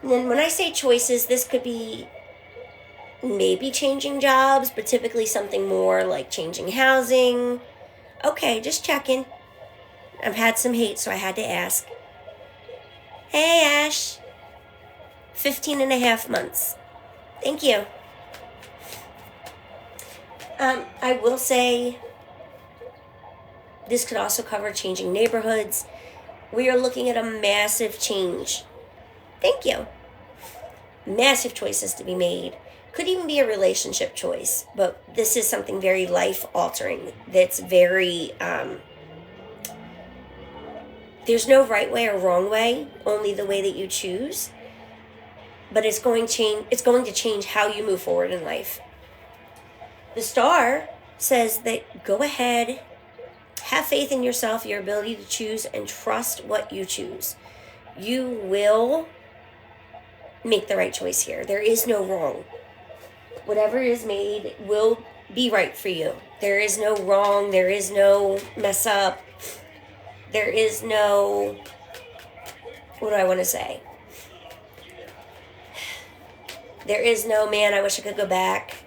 And then when I say choices, this could be maybe changing jobs, but typically something more like changing housing. Okay, just checking. I've had some hate, so I had to ask. Hey, Ash. 15 and a half months. Thank you. I will say this could also cover changing neighborhoods. We are looking at a massive change. Thank you. Massive choices to be made. Could even be a relationship choice, but this is something very life-altering. That's very, there's no right way or wrong way, only the way that you choose. But it's going to change how you move forward in life. The star says that go ahead, have faith in yourself, your ability to choose, and trust what you choose. You will make the right choice here. There is no wrong. Whatever is made will be right for you. There is no wrong. There is no mess up. There is no, what do I want to say? There is no, man, I wish I could go back.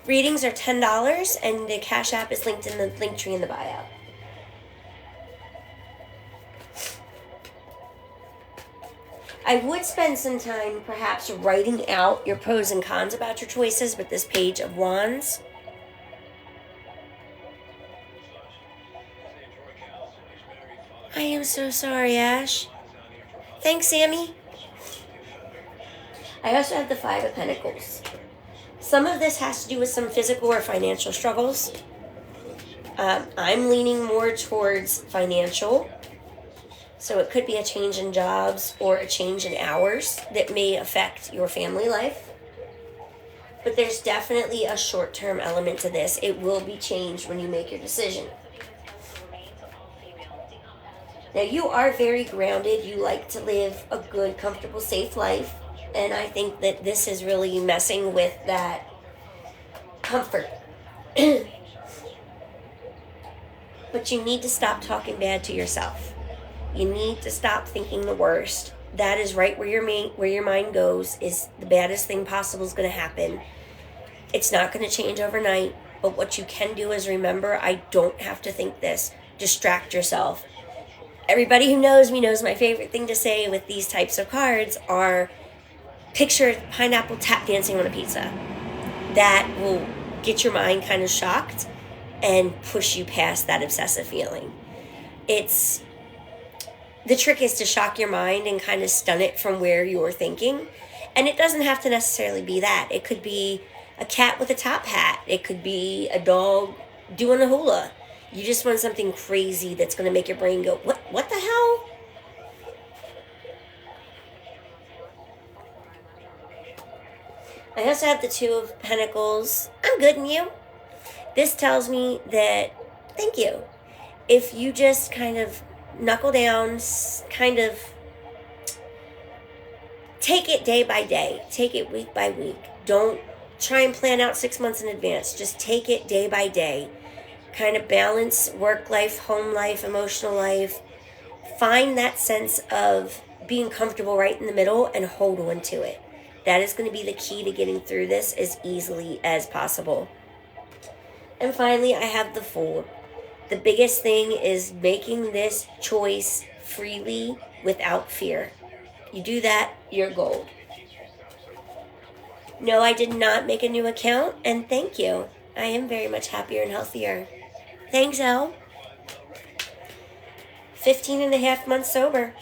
Readings are $10, and the Cash App is linked in the link tree in the bio. I would spend some time perhaps writing out your pros and cons about your choices with this Page of Wands. I am so sorry, Ash. Thanks, Sammy. I also have the Five of Pentacles. Some of this has to do with some physical or financial struggles. I'm leaning more towards financial. So it could be a change in jobs or a change in hours that may affect your family life. But there's definitely a short-term element to this. It will be changed when you make your decision. Now, you are very grounded. You like to live a good, comfortable, safe life. And I think that this is really messing with that comfort. But you need to stop talking bad to yourself. You need to stop thinking the worst. That is right where your mind goes, is the baddest thing possible is going to happen. It's not going to change overnight. But what you can do is remember, I don't have to think this. Distract yourself. Everybody who knows me knows my favorite thing to say with these types of cards are picture pineapple tap dancing on a pizza. That will get your mind kind of shocked and push you past that obsessive feeling. The trick is to shock your mind and kind of stun it from where you're thinking. And it doesn't have to necessarily be that. It could be a cat with a top hat. It could be a dog doing a hula. You just want something crazy that's going to make your brain go, what the hell? I also have the Two of Pentacles. I'm good in you. This tells me that, thank you. If you just kind of knuckle down, kind of take it day by day, take it week by week. Don't try and plan out 6 months in advance. Just take it day by day. Kind of balance work life, home life, emotional life. Find that sense of being comfortable right in the middle and hold on to it. That is going to be the key to getting through this as easily as possible. And finally, I have the Fool. The biggest thing is making this choice freely without fear. You do that, you're gold. No, I did not make a new account, and thank you. I am very much happier and healthier. Thanks, Elle. 15 and a half months sober.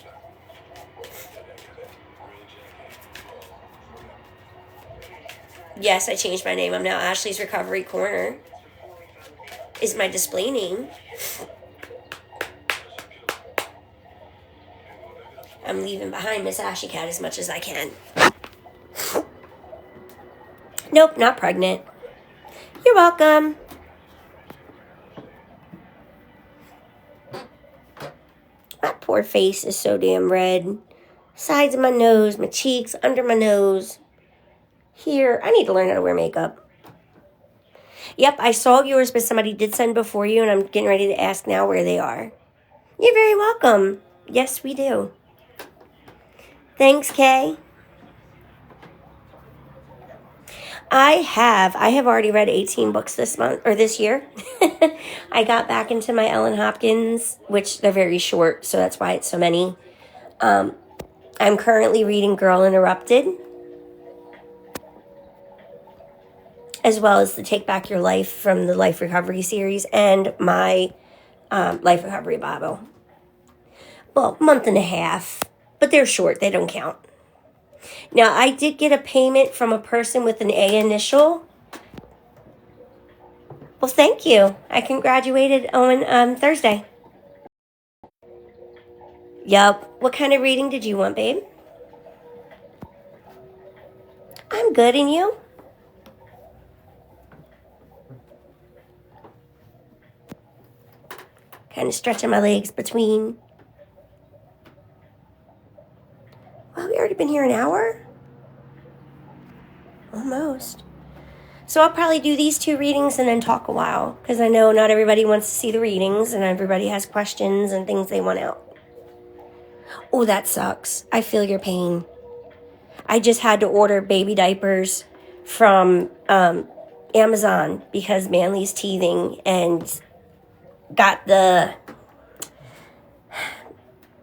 Yes, I changed my name. I'm now Ashley's Recovery Corner. Is my display name. I'm leaving behind Miss Ashy Cat as much as I can. Nope, not pregnant. You're welcome. My poor face is so damn red. Sides of my nose, my cheeks, under my nose. Here, I need to learn how to wear makeup. Yep, I saw yours, but somebody did send before you, and I'm getting ready to ask now where they are. You're very welcome. Yes, we do. Thanks, Kay. I have already read 18 books this month, or this year. I got back into my Ellen Hopkins, which they're very short, so that's why it's so many. I'm currently reading Girl Interrupted, as well as the Take Back Your Life from the Life Recovery series, and my Life Recovery Bible. Well, month and a half, but they're short. They don't count. Now, I did get a payment from a person with an A initial. Well, thank you. I graduated on Thursday. Yup. What kind of reading did you want, babe? I'm good, and you? Kind of stretching my legs between. Well, we already been here an hour? Almost. So I'll probably do these 2 readings and then talk a while, because I know not everybody wants to see the readings and everybody has questions and things they want out. Oh, that sucks. I feel your pain. I just had to order baby diapers from Amazon because Manly's teething and got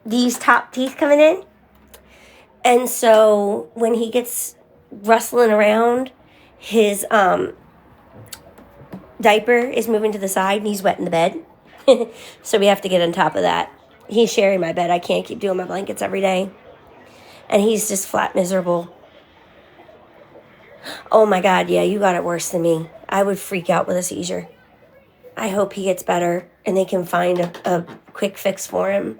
these top teeth coming in. And so when he gets rustling around, his diaper is moving to the side and he's wet in the bed. So we have to get on top of that. He's sharing my bed. I can't keep doing my blankets every day. And he's just flat miserable. Oh my God, yeah, you got it worse than me. I would freak out with a seizure. I hope he gets better and they can find a quick fix for him.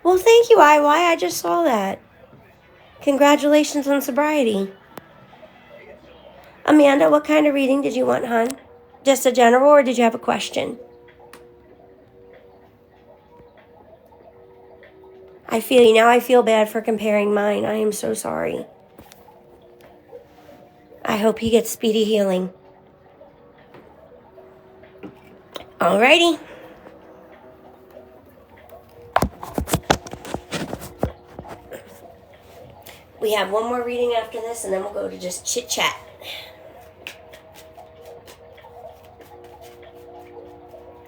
Well, thank you, IY. I just saw that. Congratulations on sobriety. Amanda, what kind of reading did you want, hon? Just a general, or did you have a question? I feel you. Now I feel bad for comparing mine. I am so sorry. I hope he gets speedy healing. Alrighty. We have one more reading after this, and then we'll go to just chit-chat.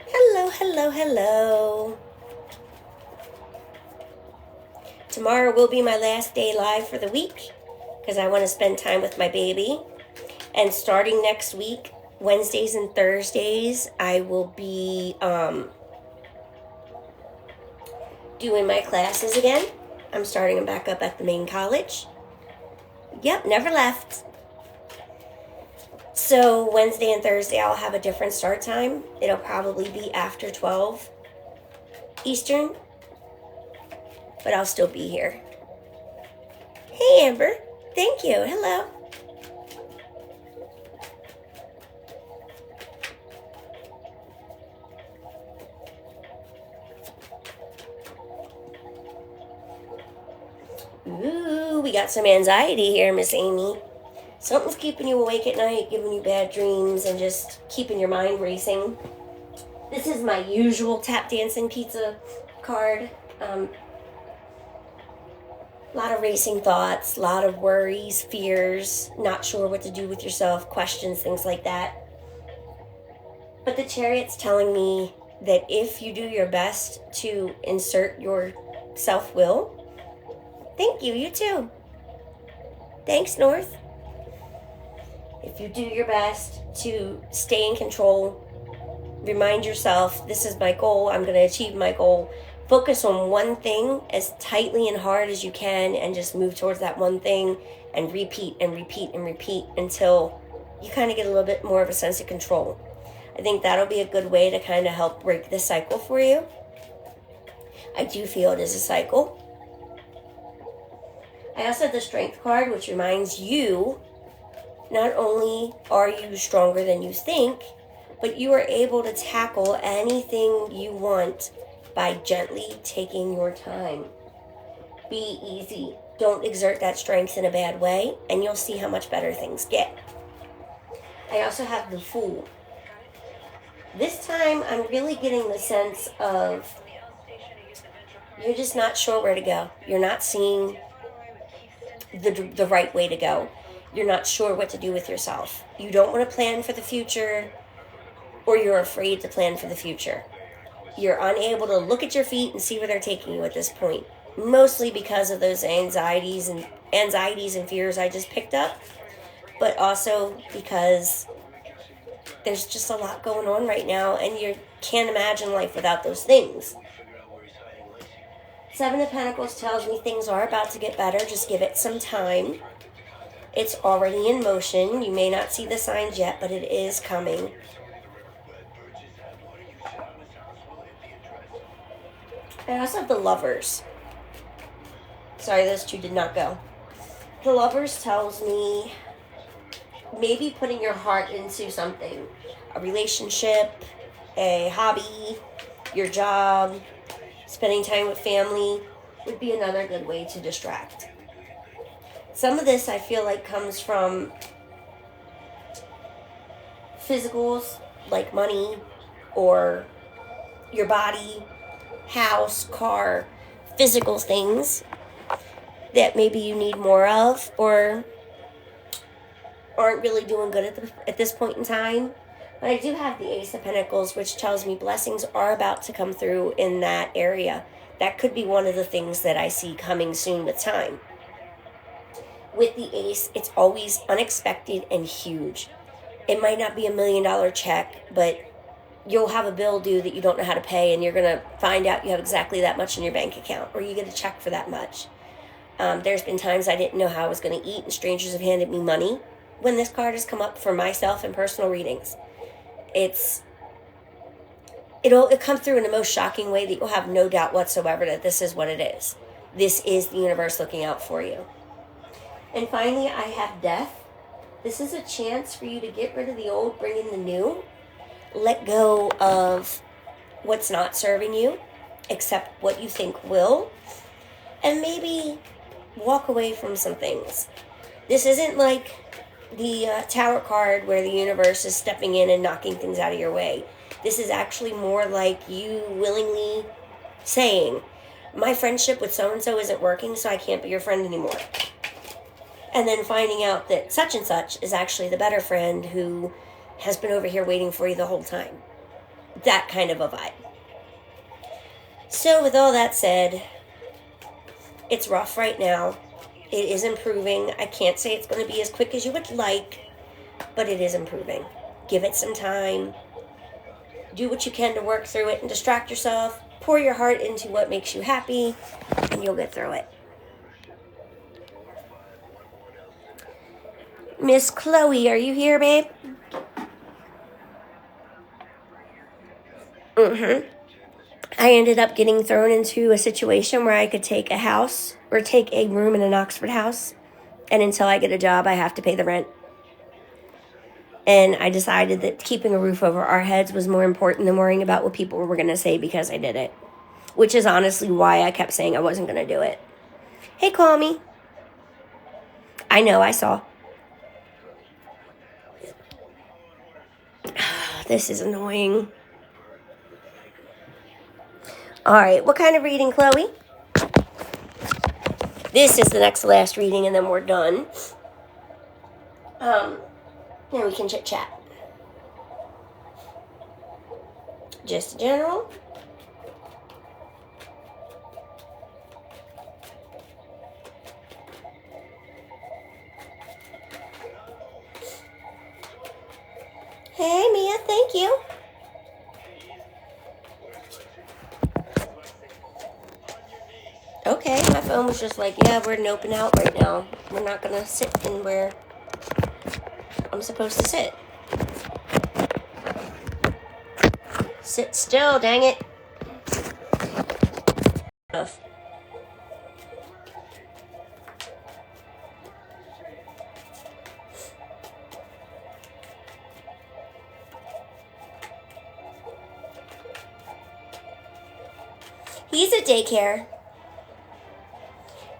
Hello, hello, hello. Tomorrow will be my last day live for the week because I want to spend time with my baby. And starting next week, Wednesdays and Thursdays, I will be doing my classes again. I'm starting them back up at the main college. Yep, never left. So Wednesday and Thursday I'll have a different start time. It'll probably be after 12 Eastern, but I'll still be here. Hey Amber, thank you. Hello. Ooh, we got some anxiety here, Miss Amy. Something's keeping you awake at night, giving you bad dreams, and just keeping your mind racing. This is my usual tap dancing pizza card. A lot of racing thoughts, a lot of worries, fears, not sure what to do with yourself, questions, things like that. But the Chariot's telling me that if you do your best to insert your self-will, thank you, you too. Thanks, North. If you do your best to stay in control, remind yourself, this is my goal, I'm going to achieve my goal. Focus on one thing as tightly and hard as you can and just move towards that one thing and repeat and repeat and repeat until you kind of get a little bit more of a sense of control. I think that'll be a good way to kind of help break this cycle for you. I do feel it is a cycle. I also have the Strength card, which reminds you, not only are you stronger than you think, but you are able to tackle anything you want by gently taking your time. Be easy. Don't exert that strength in a bad way, and you'll see how much better things get. I also have the Fool. This time, I'm really getting the sense of you're just not sure where to go. You're not seeing the right way to go. You're not sure what to do with yourself. You don't want to plan for the future, or you're afraid to plan for the future. You're unable to look at your feet and see where they're taking you at this point, mostly because of those anxieties and fears I just picked up, but also because there's just a lot going on right now, and you can't imagine life without those things. Seven of Pentacles tells me things are about to get better. Just give it some time. It's already in motion. You may not see the signs yet, but it is coming. I also have the Lovers. Sorry, those two did not go. The Lovers tells me maybe putting your heart into something. A relationship, a hobby, your job, spending time with family would be another good way to distract. Some of this I feel like comes from physicals like money or your body, house, car, physical things that maybe you need more of or aren't really doing good at this point in time. But I do have the Ace of Pentacles, which tells me blessings are about to come through in that area. That could be one of the things that I see coming soon with time. With the Ace, it's always unexpected and huge. It might not be $1 million check, but you'll have a bill due that you don't know how to pay, and you're going to find out you have exactly that much in your bank account, or you get a check for that much. There's been times I didn't know how I was going to eat, and strangers have handed me money when this card has come up for myself in personal readings. It'll come through in the most shocking way that you'll have no doubt whatsoever that this is what it is. This is the universe looking out for you. And finally, I have Death. This is a chance for you to get rid of the old, bring in the new. Let go of what's not serving you, accept what you think will, and maybe walk away from some things. This isn't like the Tower card where the universe is stepping in and knocking things out of your way. This is actually more like you willingly saying, my friendship with so-and-so isn't working, so I can't be your friend anymore. And then finding out that such and such is actually the better friend who has been over here waiting for you the whole time. That kind of a vibe. So with all that said, it's rough right now. It is improving. I can't say it's going to be as quick as you would like, but it is improving. Give it some time. Do what you can to work through it and distract yourself. Pour your heart into what makes you happy, and you'll get through it. Miss Chloe, are you here, babe? I ended up getting thrown into a situation where I could take a house or take a room in an Oxford house, and until I get a job, I have to pay the rent. And I decided that keeping a roof over our heads was more important than worrying about what people were going to say because I did it. Which is honestly why I kept saying I wasn't going to do it. Hey, call me. I know, I saw. This is annoying. Alright, what kind of reading, Chloe? This is the next last reading and then we're done. Then we can chit chat. Just general. Hey, Mia, thank you. Okay, my phone was just like, yeah, we're noping out right now. We're not going to sit in where I'm supposed to sit. Sit still, dang it. He's at daycare.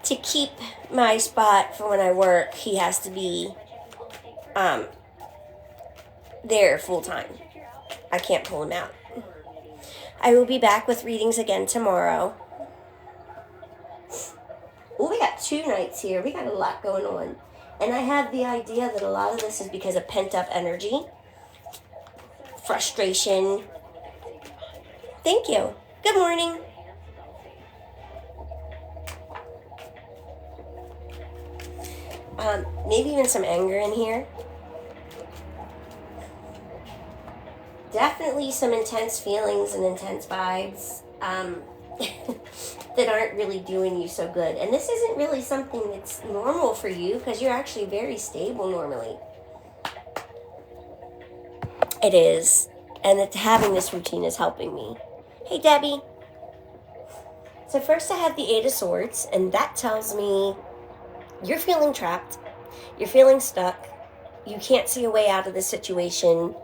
To keep my spot for when I work, he has to be there full time. I can't pull him out. I will be back with readings again tomorrow. Oh, we got 2 nights here. We got a lot going on. And I have the idea that a lot of this is because of pent-up energy, frustration. Thank you. Good morning. Maybe even some anger in here. Definitely some intense feelings and intense vibes that aren't really doing you so good. And this isn't really something that's normal for you because you're actually very stable normally. It is. And having this routine is helping me. Hey, Debbie. So first I have the 8 of Swords, and that tells me you're feeling trapped. You're feeling stuck. You can't see a way out of this situation.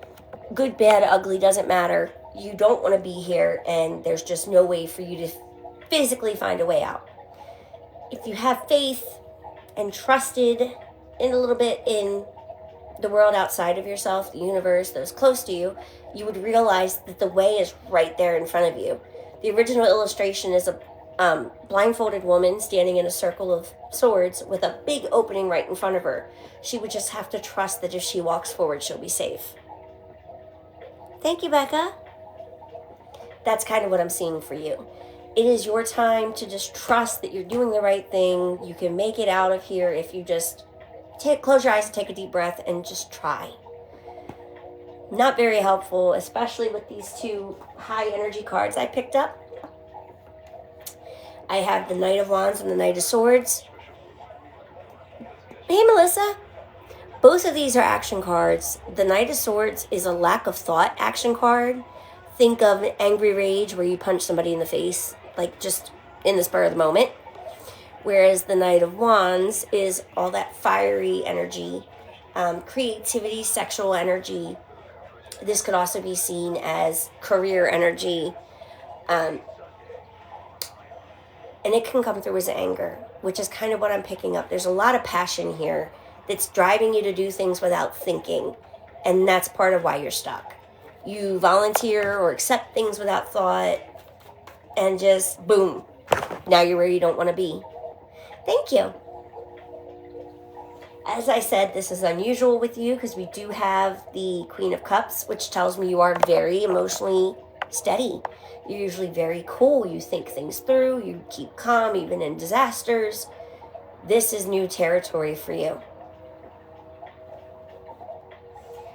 Good, bad, ugly, doesn't matter. You don't want to be here, and there's just no way for you to physically find a way out. If you have faith and trusted in a little bit in the world outside of yourself, the universe, those close to you, you would realize that the way is right there in front of you. The original illustration is a blindfolded woman standing in a circle of swords with a big opening right in front of her. She would just have to trust that if she walks forward, she'll be safe. Thank you, Becca. That's kind of what I'm seeing for you. It is your time to just trust that you're doing the right thing. You can make it out of here if you just close your eyes and take a deep breath and just try. Not very helpful, especially with these 2 high energy cards I picked up. I have the Knight of Wands and the Knight of Swords. Hey, Melissa. Both of these are action cards. The Knight of Swords is a lack of thought action card. Think of angry rage where you punch somebody in the face, like just in the spur of the moment. Whereas the Knight of Wands is all that fiery energy, creativity, sexual energy. This could also be seen as career energy. And it can come through as anger, which is kind of what I'm picking up. There's a lot of passion here that's driving you to do things without thinking. And that's part of why you're stuck. You volunteer or accept things without thought. And just, boom, now you're where you don't want to be. Thank you. As I said, this is unusual with you because we do have the Queen of Cups, which tells me you are very emotionally steady. You're usually very cool. You think things through. You keep calm even in disasters. This is new territory for you.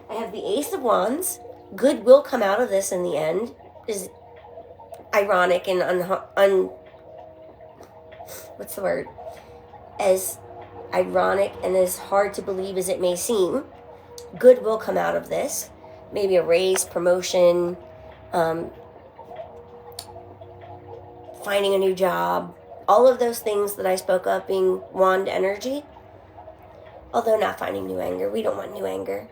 I have the Ace of Wands. Good will come out of this in the end. Is ironic and what's the word? As ironic and as hard to believe as it may seem, good will come out of this. Maybe a raise, promotion, finding a new job, all of those things that I spoke of being wand energy. Although not finding new anger. We don't want new anger.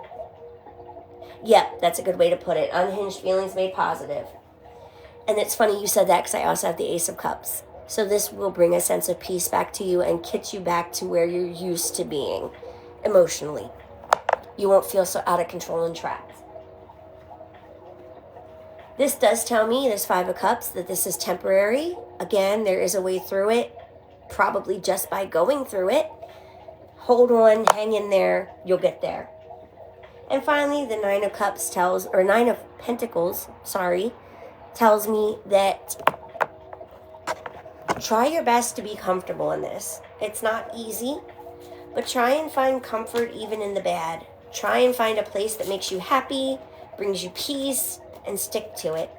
Yep, that's a good way to put it. Unhinged feelings made positive. And it's funny you said that because I also have the Ace of Cups. So this will bring a sense of peace back to you and get you back to where you're used to being emotionally. You won't feel so out of control and trapped. This does tell me, this Five of Cups, that this is temporary. Again, there is a way through it, probably just by going through it. Hold on, hang in there, you'll get there. And finally, the Nine of Pentacles, tells me that try your best to be comfortable in this. It's not easy, but try and find comfort even in the bad. Try and find a place that makes you happy, brings you peace, and stick to it.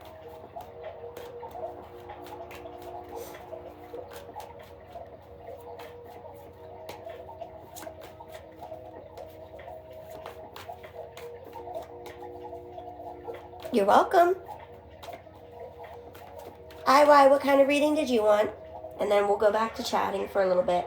You're welcome. IY, what kind of reading did you want? And then we'll go back to chatting for a little bit.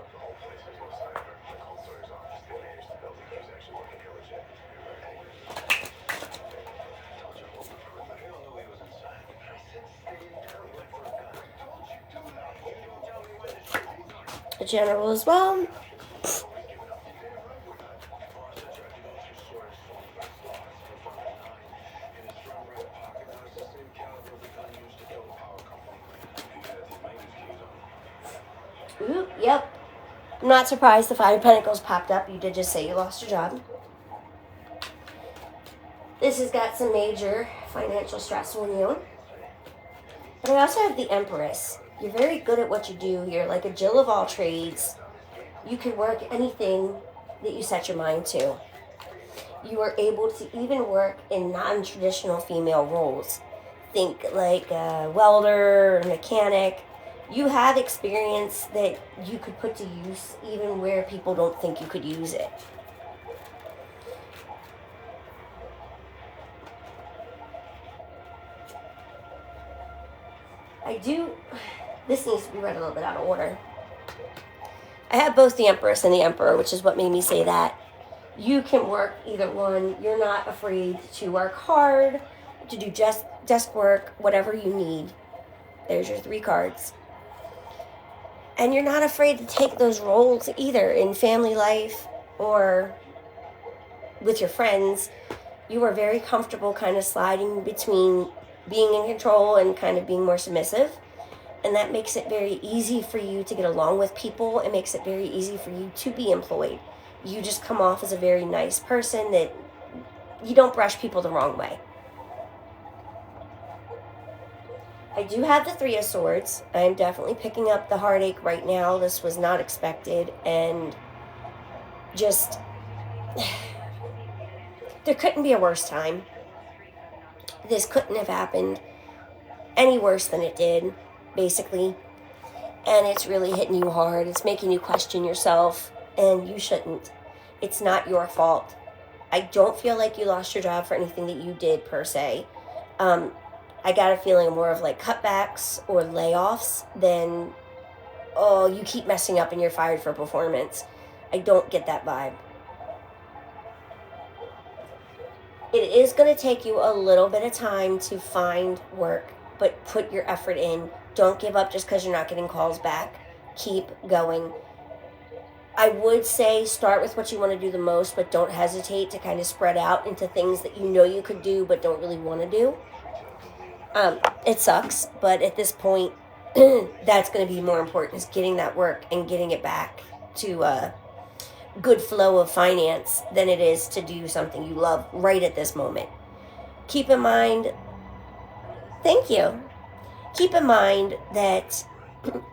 A general as well. Ooh, yep. I'm not surprised the Five of Pentacles popped up. You did just say you lost your job. This has got some major financial stress on you. But I also have the Empress. You're very good at what you do. You're like a Jill of all trades. You can work anything that you set your mind to. You are able to even work in non-traditional female roles. Think like a welder, mechanic. You have experience that you could put to use even where people don't think you could use it. This needs to be read a little bit out of order. I have both the Empress and the Emperor, which is what made me say that. You can work either one. You're not afraid to work hard, to do just desk work, whatever you need. There's your 3 cards. And you're not afraid to take those roles either in family life or with your friends. You are very comfortable kind of sliding between being in control and kind of being more submissive. And that makes it very easy for you to get along with people. It makes it very easy for you to be employed. You just come off as a very nice person that you don't brush people the wrong way. I do have the 3 of Swords. I'm definitely picking up the heartache right now. This was not expected. And just, there couldn't be a worse time. This couldn't have happened any worse than it did, basically. And it's really hitting you hard. It's making you question yourself. And you shouldn't. It's not your fault. I don't feel like you lost your job for anything that you did, per se. I got a feeling more of like cutbacks or layoffs than, oh, you keep messing up and you're fired for performance. I don't get that vibe. It is going to take you a little bit of time to find work, but put your effort in. Don't give up just because you're not getting calls back. Keep going. I would say start with what you want to do the most, but don't hesitate to kind of spread out into things that you know you could do but don't really want to do. It sucks, but at this point, that's going to be more important, is getting that work and getting it back to a good flow of finance than it is to do something you love right at this moment. Keep in mind, thank you. Keep in mind that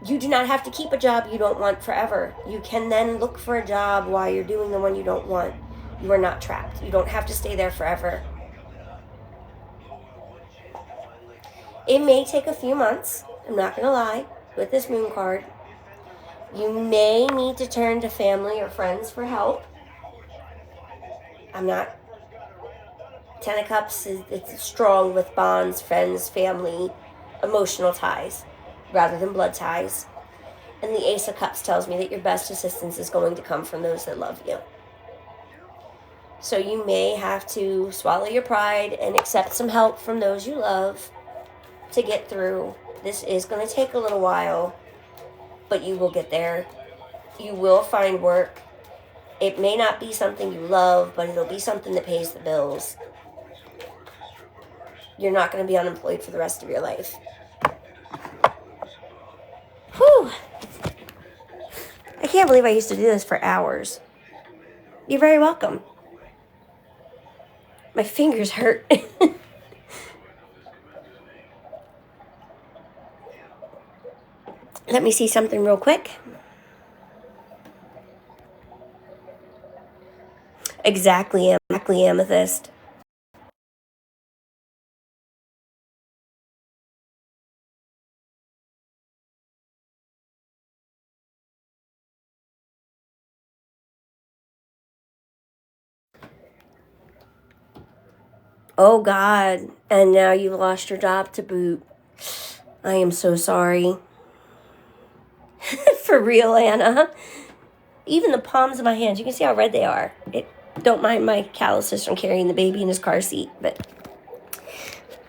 you do not have to keep a job you don't want forever. You can then look for a job while you're doing the one you don't want. You are not trapped. You don't have to stay there forever. It may take a few months, I'm not going to lie, with this moon card. You may need to turn to family or friends for help. I'm not... Ten of Cups, it's strong with bonds, friends, family, emotional ties, rather than blood ties. And the Ace of Cups tells me that your best assistance is going to come from those that love you. So you may have to swallow your pride and accept some help from those you love to get through. This is going to take a little while, but you will get there. You will find work. It may not be something you love, but it'll be something that pays the bills. You're not going to be unemployed for the rest of your life. Whew. I can't believe I used to do this for hours. You're very welcome. My fingers hurt. Let me see something real quick. Exactly, Amethyst. Oh, God. And now you lost your job to boot. I am so sorry. For real, Anna. Even the palms of my hands, you can see how red they are. Don't mind my calluses from carrying the baby in his car seat, but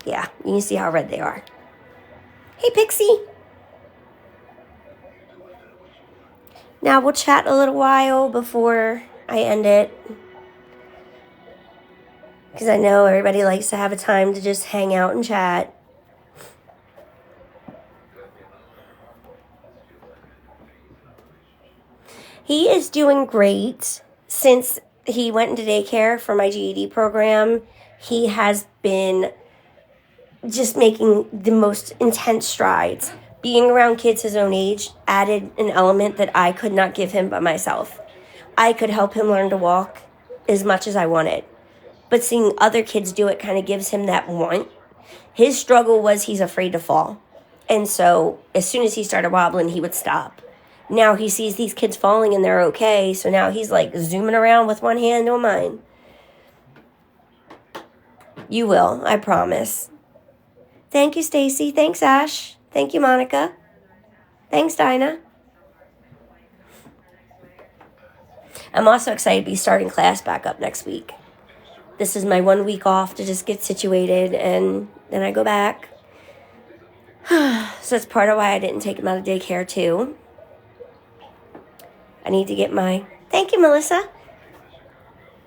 yeah, you can see how red they are. Hey, Pixie. Now we'll chat a little while before I end it, because I know everybody likes to have a time to just hang out and chat. He is doing great. Since he went into daycare for my GED program, he has been just making the most intense strides. Being around kids his own age added an element that I could not give him by myself. I could help him learn to walk as much as I wanted, but seeing other kids do it kind of gives him that want. His struggle was he's afraid to fall. And so as soon as he started wobbling, he would stop. Now he sees these kids falling and they're okay, so now he's like zooming around with one hand on mine. You will, I promise. Thank you, Stacy. Thanks, Ash. Thank you, Monica. Thanks, Dinah. I'm also excited to be starting class back up next week. This is my 1 week off to just get situated, and then I go back. So that's part of why I didn't take him out of daycare, too. I need to get my... Thank you, Melissa.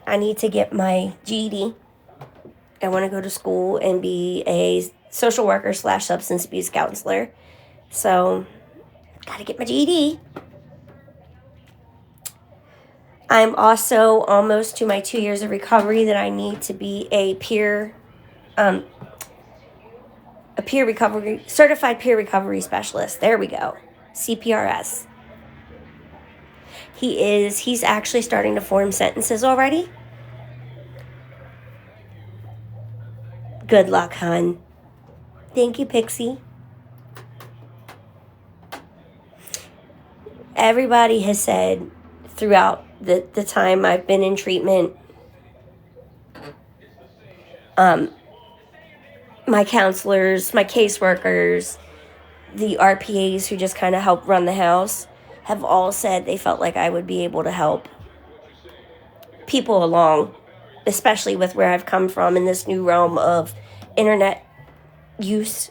I need to get my GED. I want to go to school and be a social worker / substance abuse counselor. So, got to get my GED. I'm also almost to my 2 years of recovery that I need to be a certified peer recovery specialist. There we go. CPRS. He's actually starting to form sentences already. Good luck, hon. Thank you, Pixie. Everybody has said throughout the time I've been in treatment, my counselors, my caseworkers, the RPAs who just kind of help run the house have all said they felt like I would be able to help people along, especially with where I've come from in this new realm of internet use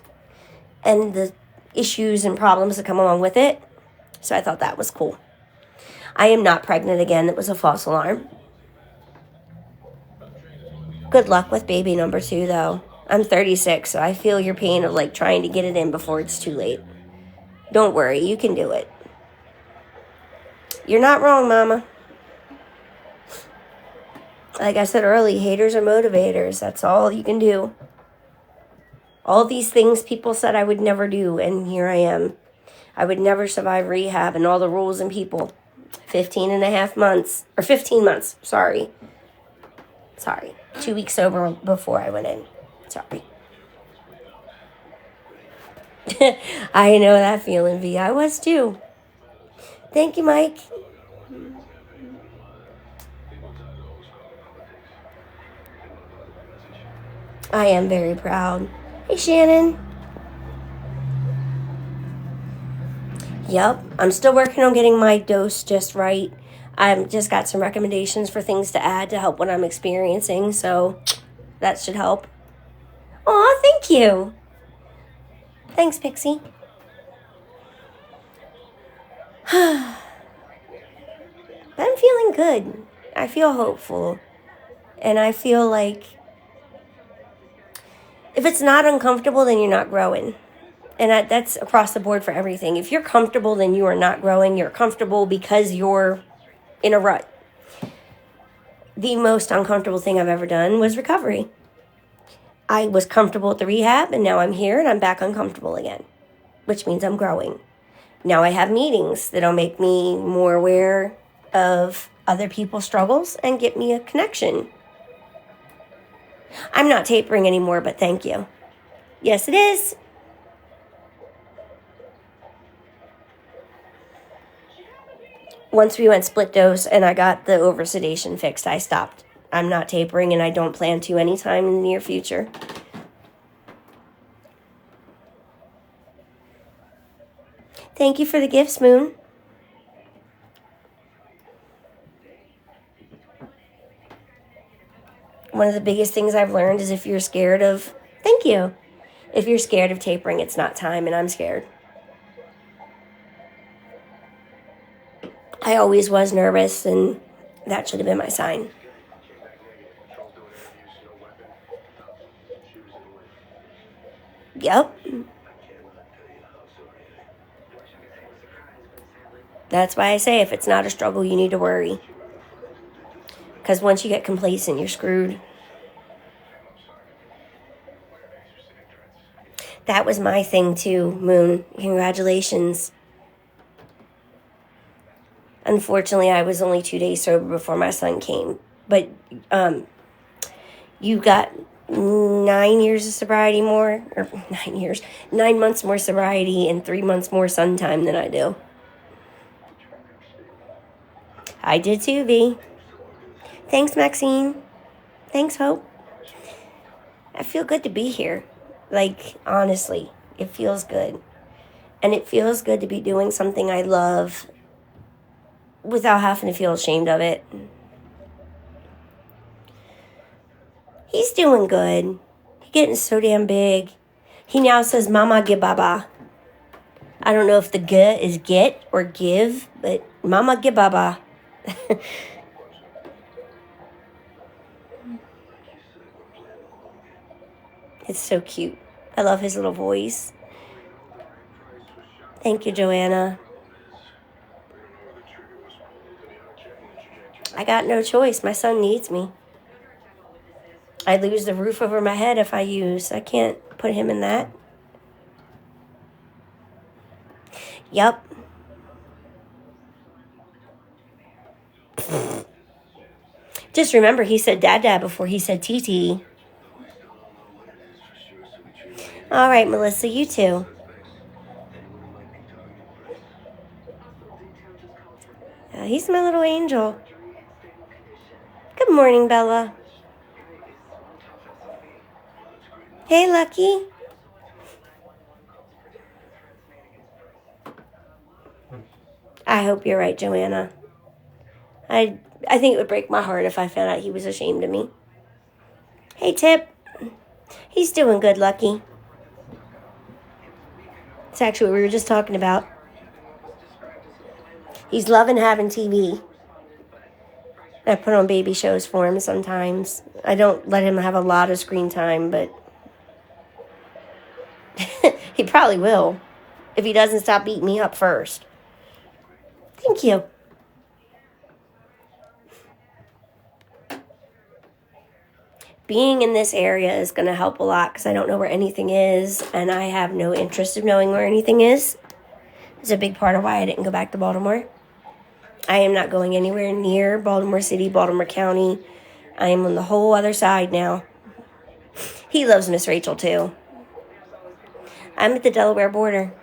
and the issues and problems that come along with it. So I thought that was cool. I am not pregnant again. That was a false alarm. Good luck with baby number 2, though. I'm 36, so I feel your pain of like trying to get it in before it's too late. Don't worry, you can do it. You're not wrong, Mama. Like I said earlier, haters are motivators. That's all you can do. All these things people said I would never do, and here I am. I would never survive rehab and all the rules and people. 15 months. Sorry. 2 weeks sober before I went in. Sorry. I know that feeling, V. I was too. Thank you, Mike. I am very proud. Hey, Shannon. Yep, I'm still working on getting my dose just right. I've just got some recommendations for things to add to help what I'm experiencing, so that should help. Aw, thank you. Thanks, Pixie. I'm feeling good. I feel hopeful. And I feel like if it's not uncomfortable, then you're not growing. And that's across the board for everything. If you're comfortable, then you are not growing. You're comfortable because you're in a rut. The most uncomfortable thing I've ever done was recovery. I was comfortable at the rehab, and now I'm here and I'm back uncomfortable again, which means I'm growing. Now I have meetings that'll make me more aware of other people's struggles and get me a connection. I'm not tapering anymore, but thank you. Yes, it is. Once we went split dose and I got the oversedation fixed, I stopped. I'm not tapering, and I don't plan to anytime in the near future. Thank you for the gifts, Moon. One of the biggest things I've learned is if you're scared of... Thank you. If you're scared of tapering, it's not time, and I'm scared. I always was nervous, and that should have been my sign. Yep. That's why I say if it's not a struggle, you need to worry. Because once you get complacent, you're screwed. That was my thing too, Moon. Congratulations. Unfortunately, I was only 2 days sober before my son came. But you got 9 years of sobriety more, or 9 years, 9 months more sobriety and 3 months more sun time than I do. I did too, V. Thanks, Maxine. Thanks, Hope. I feel good to be here. Like, honestly, it feels good. And it feels good to be doing something I love without having to feel ashamed of it. He's doing good. He's getting so damn big. He now says, Mama give baba. I don't know if the g is get or give, but Mama give baba. It's so cute. I love his little voice. Thank you, Joanna. I got no choice. My son needs me. I lose the roof over my head if I can't put him in that. Yep. Just remember, he said dad before he said TT. All right, Melissa, you too. He's my little angel. Good morning, Bella. Hey, Lucky. I hope you're right, Joanna. I think it would break my heart if I found out he was ashamed of me. Hey, Tip. He's doing good, Lucky. It's actually what we were just talking about. He's loving having TV. I put on baby shows for him sometimes. I don't let him have a lot of screen time, but he probably will if he doesn't stop beating me up first. Thank you. Being in this area is going to help a lot because I don't know where anything is, and I have no interest of knowing where anything is. It's a big part of why I didn't go back to Baltimore. I am not going anywhere near Baltimore City, Baltimore County. I am on the whole other side now. He loves Miss Rachel, too. I'm at the Delaware border.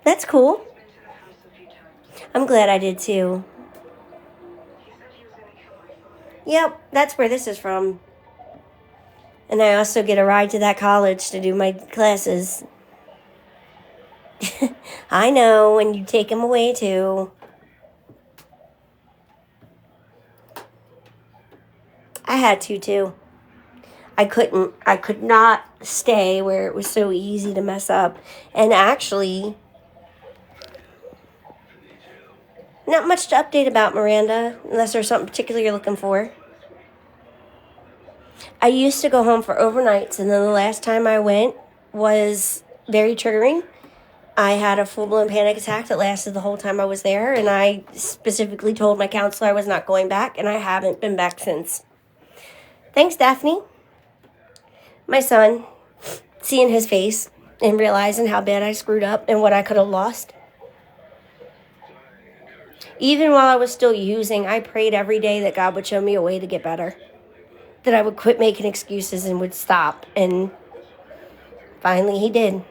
That's cool. I'm glad I did too. Yep, that's where this is from. And I also get a ride to that college to do my classes. I know, and you take them away too. I had to too. I could not stay where it was so easy to mess up. And actually, not much to update about Miranda, unless there's something particular you're looking for. I used to go home for overnights, and then the last time I went was very triggering. I had a full-blown panic attack that lasted the whole time I was there, and I specifically told my counselor I was not going back, and I haven't been back since. Thanks, Daphne. My son, seeing his face and realizing how bad I screwed up and what I could have lost. Even while I was still using, I prayed every day that God would show me a way to get better. That I would quit making excuses and would stop. And finally he did.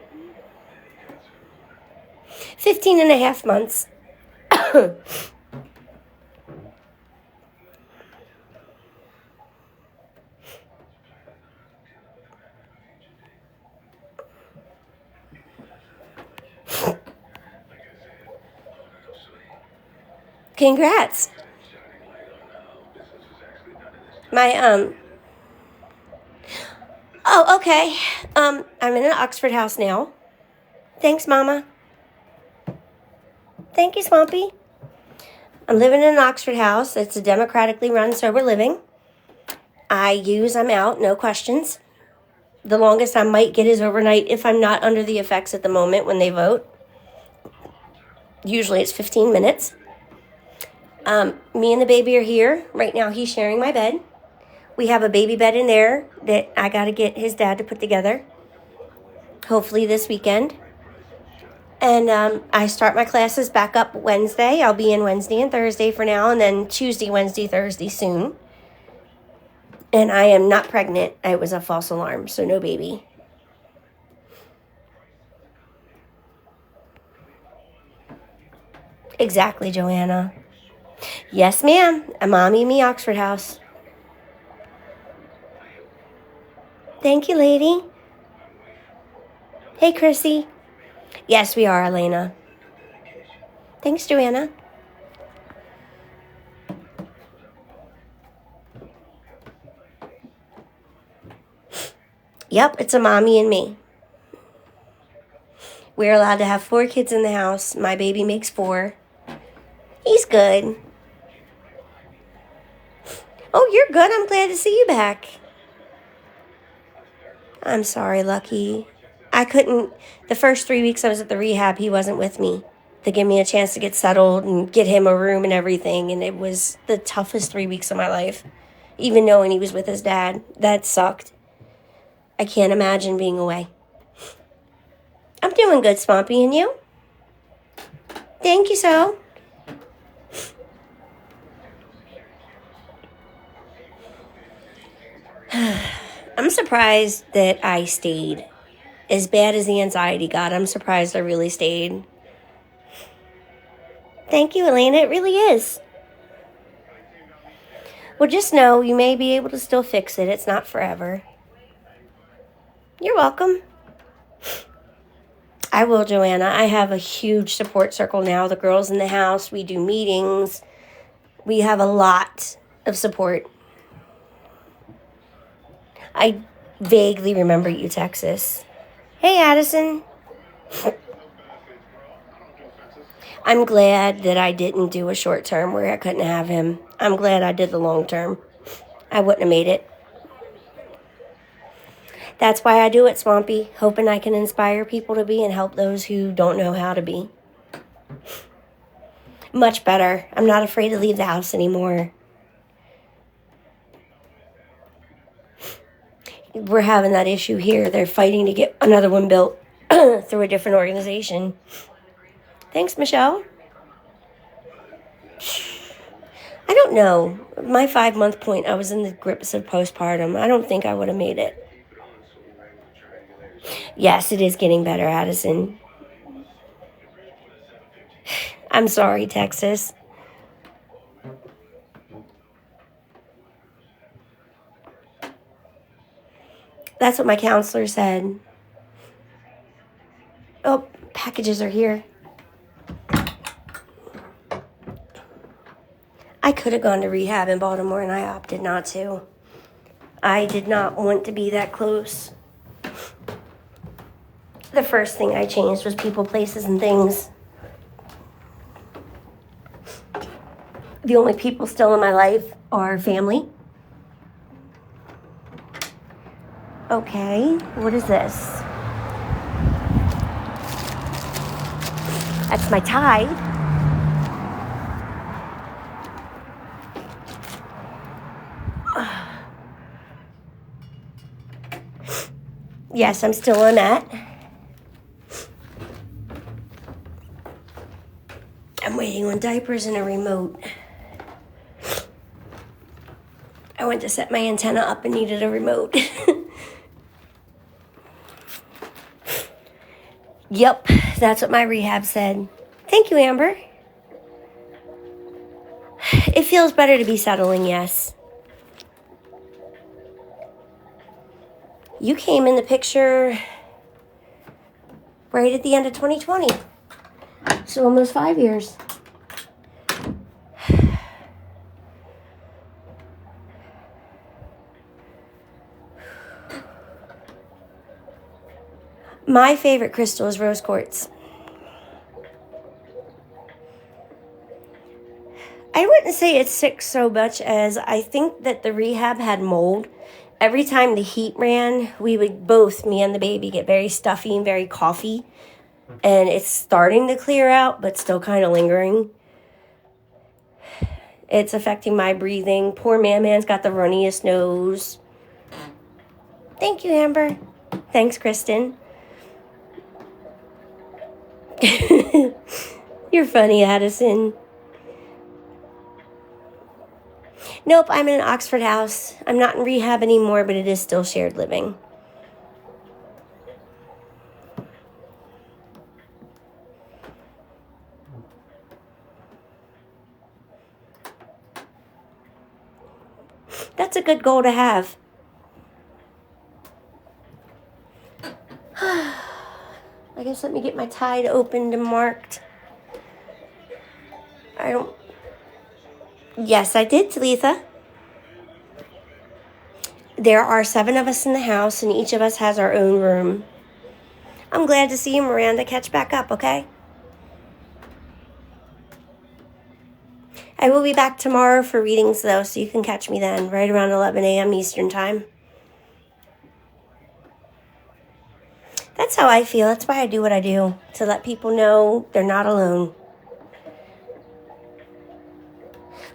15 and a half months. Congrats. Oh, okay. I'm in an Oxford house now. Thanks, Mama. Thank you, Swampy. I'm living in an Oxford house. It's a democratically run sober living. I'm out, no questions. The longest I might get is overnight if I'm not under the effects at the moment when they vote. Usually it's 15 minutes. Me and the baby are here. Right now he's sharing my bed. We have a baby bed in there that I got to get his dad to put together. Hopefully this weekend. And I start my classes back up Wednesday. I'll be in Wednesday and Thursday for now, and then Tuesday, Wednesday, Thursday soon. And I am not pregnant. It was a false alarm, so no baby. Exactly, Joanna. Yes, ma'am. A mommy me Oxford house. Thank you, lady. Hey, Chrissy. Yes, we are, Elena. Thanks, Joanna. Yep, it's a mommy and me. We're allowed to have 4 kids in the house. My baby makes 4. He's good. Oh, you're good. I'm glad to see you back. I'm sorry, Lucky. I couldn't. The first 3 weeks I was at the rehab, he wasn't with me to give me a chance to get settled and get him a room and everything. And it was the toughest 3 weeks of my life, even knowing he was with his dad. That sucked. I can't imagine being away. I'm doing good, Swampy, and you? Thank you, so. I'm surprised that I stayed. As bad as the anxiety got, I'm surprised I really stayed. Thank you, Elena. It really is. Well, just know you may be able to still fix it. It's not forever. You're welcome. I will, Joanna. I have a huge support circle now. The girls in the house, we do meetings. We have a lot of support. I vaguely remember you, Texas. Hey, Addison. I'm glad that I didn't do a short term where I couldn't have him. I'm glad I did the long term. I wouldn't have made it. That's why I do it, Swampy, hoping I can inspire people to be and help those who don't know how to be. Much better. I'm not afraid to leave the house anymore. We're having that issue here. They're fighting to get another one built through a different organization. Thanks, Michelle. I don't know. My 5-month point, I was in the grips of postpartum. I don't think I would have made it. Yes, it is getting better, Addison. I'm sorry, Texas. That's what my counselor said. Oh, packages are here. I could have gone to rehab in Baltimore, and I opted not to. I did not want to be that close. The first thing I changed was people, places, and things. The only people still in my life are family. Okay, what is this? That's my tie. Yes, I'm still on that. I'm waiting on diapers and a remote. I went to set my antenna up and needed a remote. Yep, that's what my rehab said. Thank you, Amber. It feels better to be settling, yes. You came in the picture right at the end of 2020. So almost 5 years. My favorite crystal is rose quartz. I wouldn't say it's sick so much as I think that the rehab had mold. Every time the heat ran, we would both, me and the baby, get very stuffy and very coughy. And it's starting to clear out, but still kind of lingering. It's affecting my breathing. Poor Man-Man's got the runniest nose. Thank you, Amber. Thanks, Kristen. You're funny, Addison. Nope, I'm in an Oxford house. I'm not in rehab anymore, but it is still shared living. That's a good goal to have. I guess let me get my tide opened and marked. Yes, I did, Talitha. There are 7 of us in the house, and each of us has our own room. I'm glad to see you, Miranda. Catch back up, okay? I will be back tomorrow for readings, though, so you can catch me then, right around 11 a.m. Eastern Time. That's how I feel. That's why I do what I do, to let people know they're not alone.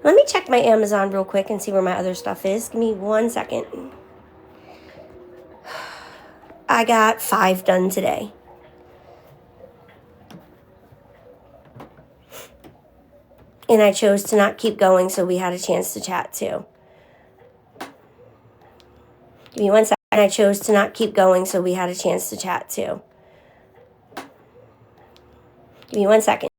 Let me check my Amazon real quick and see where my other stuff is. Give me 1 second. I got 5 done today. And I chose to not keep going, so we had a chance to chat, too. Give me 1 second. I chose to not keep going, so we had a chance to chat, too. Give me 1 second.